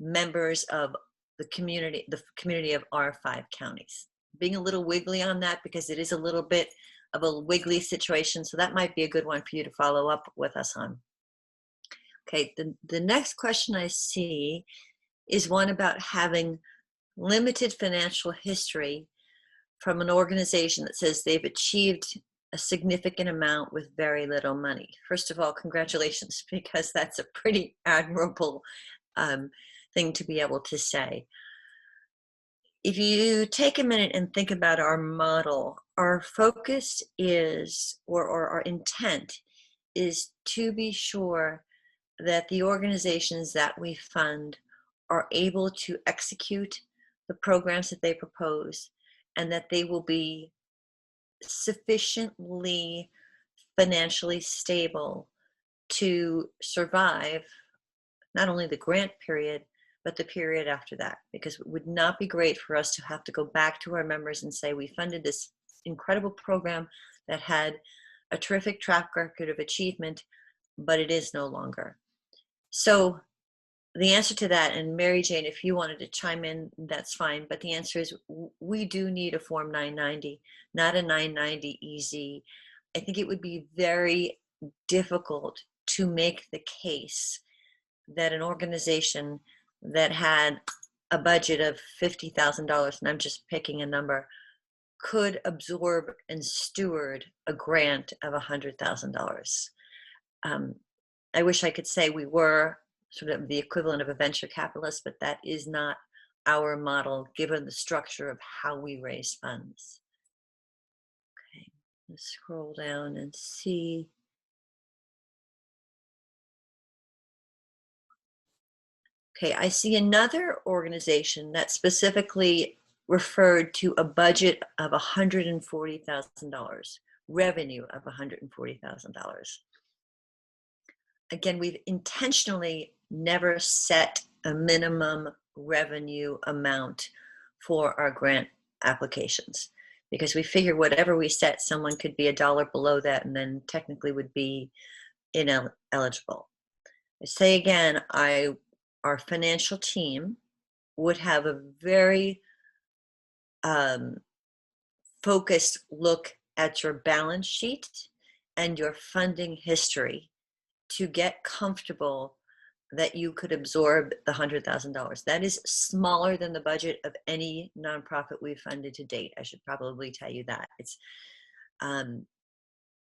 F: members of the community of our 5 counties. Being a little wiggly on that because it is a little bit of a wiggly situation. So that might be a good one for you to follow up with us on. Okay, the next question I see is one about having limited financial history from an organization that says they've achieved a significant amount with very little money. First of all, congratulations, because that's a pretty admirable thing to be able to say. If you take a minute and think about our model, our focus is, or our intent is to be sure that the organizations that we fund are able to execute the programs that they propose, and that they will be sufficiently financially stable to survive not only the grant period, but the period after that, because it would not be great for us to have to go back to our members and say, we funded this incredible program that had a terrific track record of achievement, but it is no longer. So the answer to that, and Mary Jane, if you wanted to chime in, that's fine, but the answer is we do need a Form 990, not a 990 easy. I think it would be very difficult to make the case that an organization that had a budget of $50,000, and I'm just picking a number, could absorb and steward a grant of $100,000. I wish I could say we were sort of the equivalent of a venture capitalist, but that is not our model given the structure of how we raise funds. Okay, let's scroll down and see. Okay, I see another organization that specifically referred to a budget of $140,000, revenue of $140,000. Again, we've intentionally never set a minimum revenue amount for our grant applications because we figure whatever we set, someone could be $1 below that and then technically would be ineligible. I say again, our financial team would have a very focused look at your balance sheet and your funding history to get comfortable that you could absorb the $100,000. That is smaller than the budget of any nonprofit we've funded to date. I should probably tell you that. It's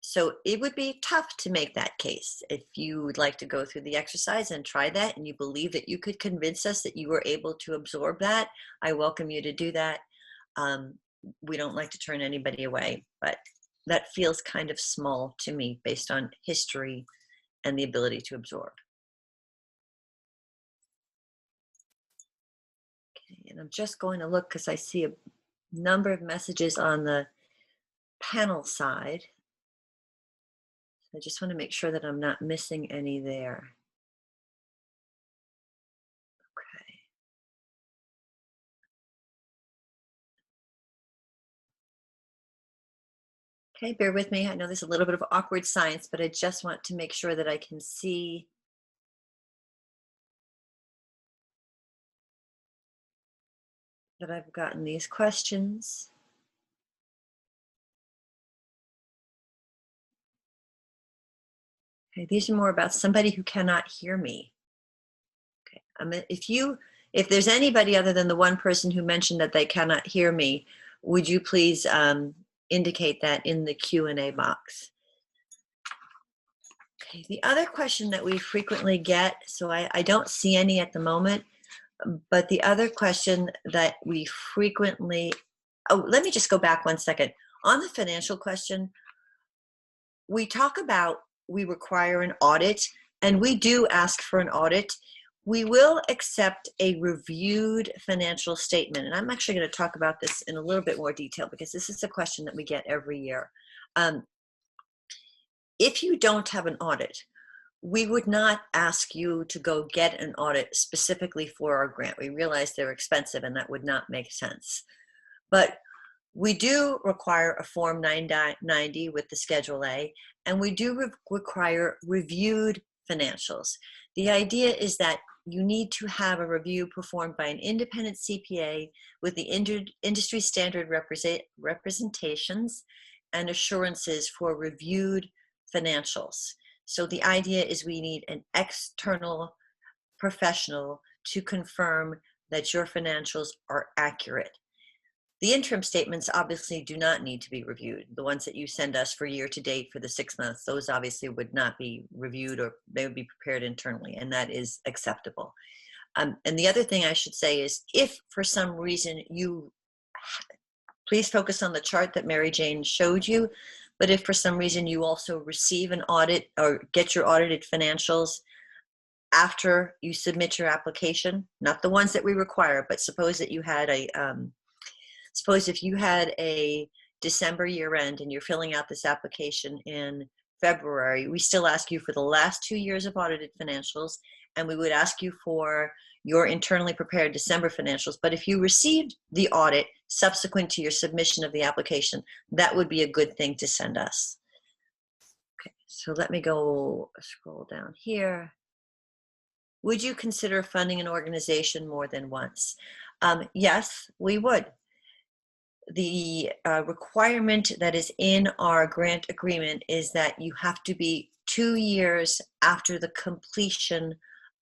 F: so it would be tough to make that case. If you would like to go through the exercise and try that, and you believe that you could convince us that you were able to absorb that, I welcome you to do that. We don't like to turn anybody away, but that feels kind of small to me based on history and the ability to absorb. Okay, and I'm just going to look because I see a number of messages on the panel side. I just want to make sure that I'm not missing any there. Okay. Okay, bear with me. I know there's a little bit of awkward science, but I just want to make sure that I can see that I've gotten these questions. Okay, these are more about somebody who cannot hear me. Okay, if there's anybody other than the one person who mentioned that they cannot hear me, would you please indicate that in the Q&A box? Okay, the other question that we frequently get, so I don't see any at the moment, but the other question that we frequently, oh, let me just go back one second. On the financial question, we talk about we require an audit, and we do ask for an audit. We will accept a reviewed financial statement, and I'm actually going to talk about this in a little bit more detail because this is a question that we get every year. If you don't have an audit, we would not ask you to go get an audit specifically for our grant. We realize they're expensive and that would not make sense. But we do require a Form 990 with the Schedule A, and we do require reviewed financials. The idea is that you need to have a review performed by an independent CPA with the industry standard representations and assurances for reviewed financials. So the idea is we need an external professional to confirm that your financials are accurate. The interim statements obviously do not need to be reviewed. The ones that you send us for year to date for the 6 months, those obviously would not be reviewed, or they would be prepared internally, and that is acceptable. And the other thing I should say is if for some reason please focus on the chart that Mary Jane showed you, but if for some reason you also receive an audit or get your audited financials after you submit your application, not the ones that we require, but suppose that you had suppose if you had a December year end and you're filling out this application in February, we still ask you for the last 2 years of audited financials, and we would ask you for your internally prepared December financials. But if you received the audit subsequent to your submission of the application, that would be a good thing to send us. Okay, so let me go scroll down here. Would you consider funding an organization more than once? Yes, we would. The requirement that is in our grant agreement is that you have to be 2 years after the completion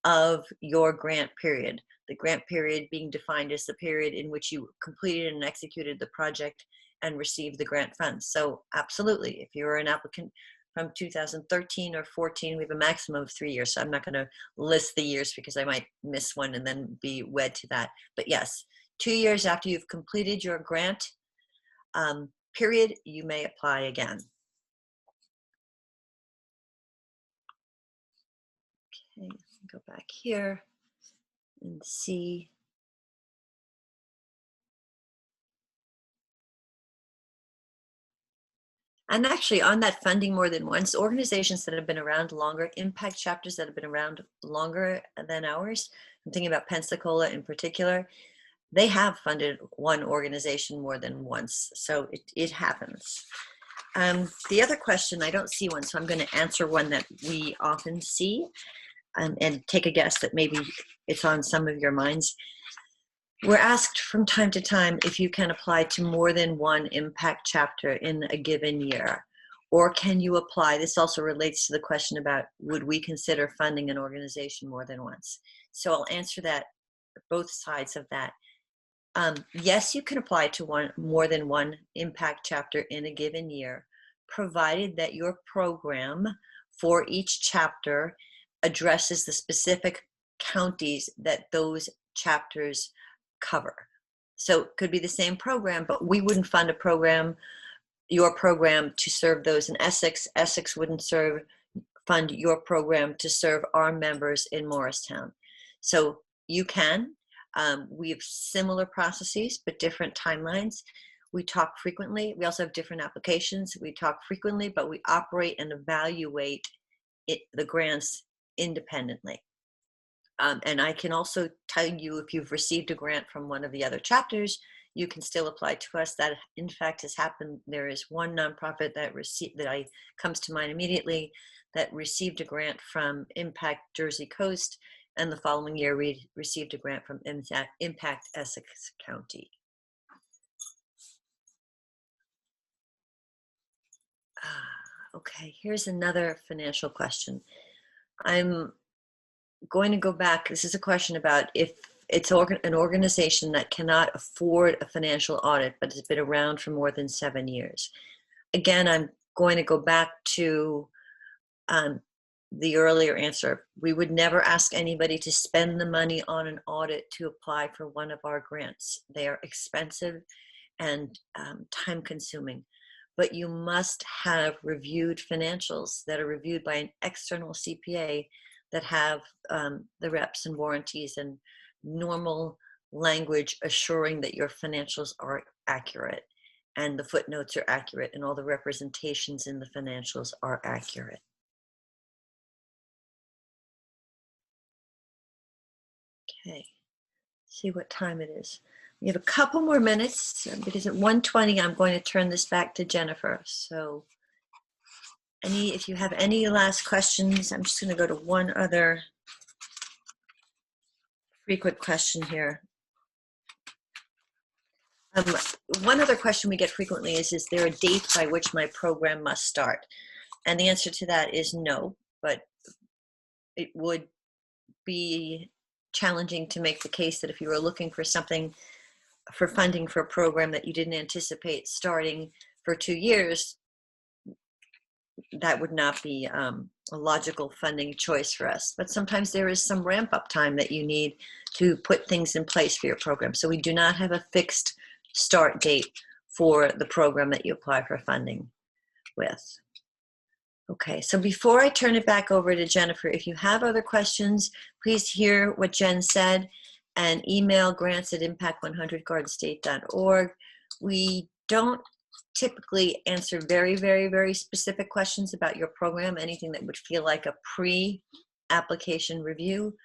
F: of your grant period. The grant period being defined as the period in which you completed and executed the project and received the grant funds. So absolutely, if you're an applicant from 2013 or 14, we have a maximum of 3 years. So I'm not going to list the years because I might miss one and then be wed to that. But yes, 2 years after you've completed your grant period, you may apply again. Okay, go back here and see. And actually on that funding more than once, organizations that have been around longer, impact chapters that have been around longer than ours, I'm thinking about Pensacola in particular, they have funded one organization more than once. So it happens. The other question, I don't see one, so I'm going to answer one that we often see and take a guess that maybe it's on some of your minds. We're asked from time to time if you can apply to more than one impact chapter in a given year, or can you apply, this also relates to the question about would we consider funding an organization more than once. So I'll answer that, both sides of that. Yes, you can apply to more than one impact chapter in a given year, provided that your program for each chapter addresses the specific counties that those chapters cover. So it could be the same program, but we wouldn't fund a program, your program, to serve those in Essex. Essex wouldn't fund your program to serve our members in Morristown. So you can. We have similar processes, but different timelines. We talk frequently. We also have different applications. We talk frequently, but we operate and evaluate the grants independently. And I can also tell you, if you've received a grant from one of the other chapters, you can still apply to us. That in fact has happened. There is one nonprofit that comes to mind immediately that received a grant from Impact Jersey Coast, and the following year we received a grant from Impact Essex County. Okay, here's another financial question. I'm going to go back. This is a question about if it's an organization that cannot afford a financial audit, but has been around for more than 7 years. Again, I'm going to go back to the earlier answer. We would never ask anybody to spend the money on an audit to apply for one of our grants. They are expensive and time consuming. But you must have reviewed financials that are reviewed by an external CPA that have the reps and warranties and normal language assuring that your financials are accurate and the footnotes are accurate and all the representations in the financials are accurate. Okay, see what time it is. We have a couple more minutes because at 1:20 I'm going to turn this back to Jennifer. So if you have any last questions, I'm just going to go to one other frequent question here. One other question we get frequently is there a date by which my program must start? And the answer to that is no, but it would be challenging to make the case that if you were looking for something for funding for a program that you didn't anticipate starting for 2 years, that would not be a logical funding choice for us. But sometimes there is some ramp up time that you need to put things in place for your program. So we do not have a fixed start date for the program that you apply for funding with. Okay, so before I turn it back over to Jennifer, if you have other questions, please hear what Jen said and email grants@impact100gardenstate.org. We don't typically answer very, very, very specific questions about your program, anything that would feel like a pre-application review.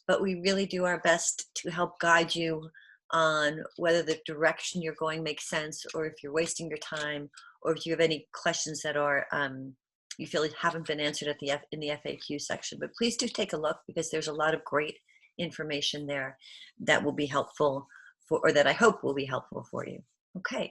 F: but we really do our best to help guide you on whether the direction you're going makes sense, or if you're wasting your time, or if you have any questions that are you feel haven't been answered at in the FAQ section. But please do take a look, because there's a lot of great information there that will be helpful for, or that I hope will be helpful for you. Okay.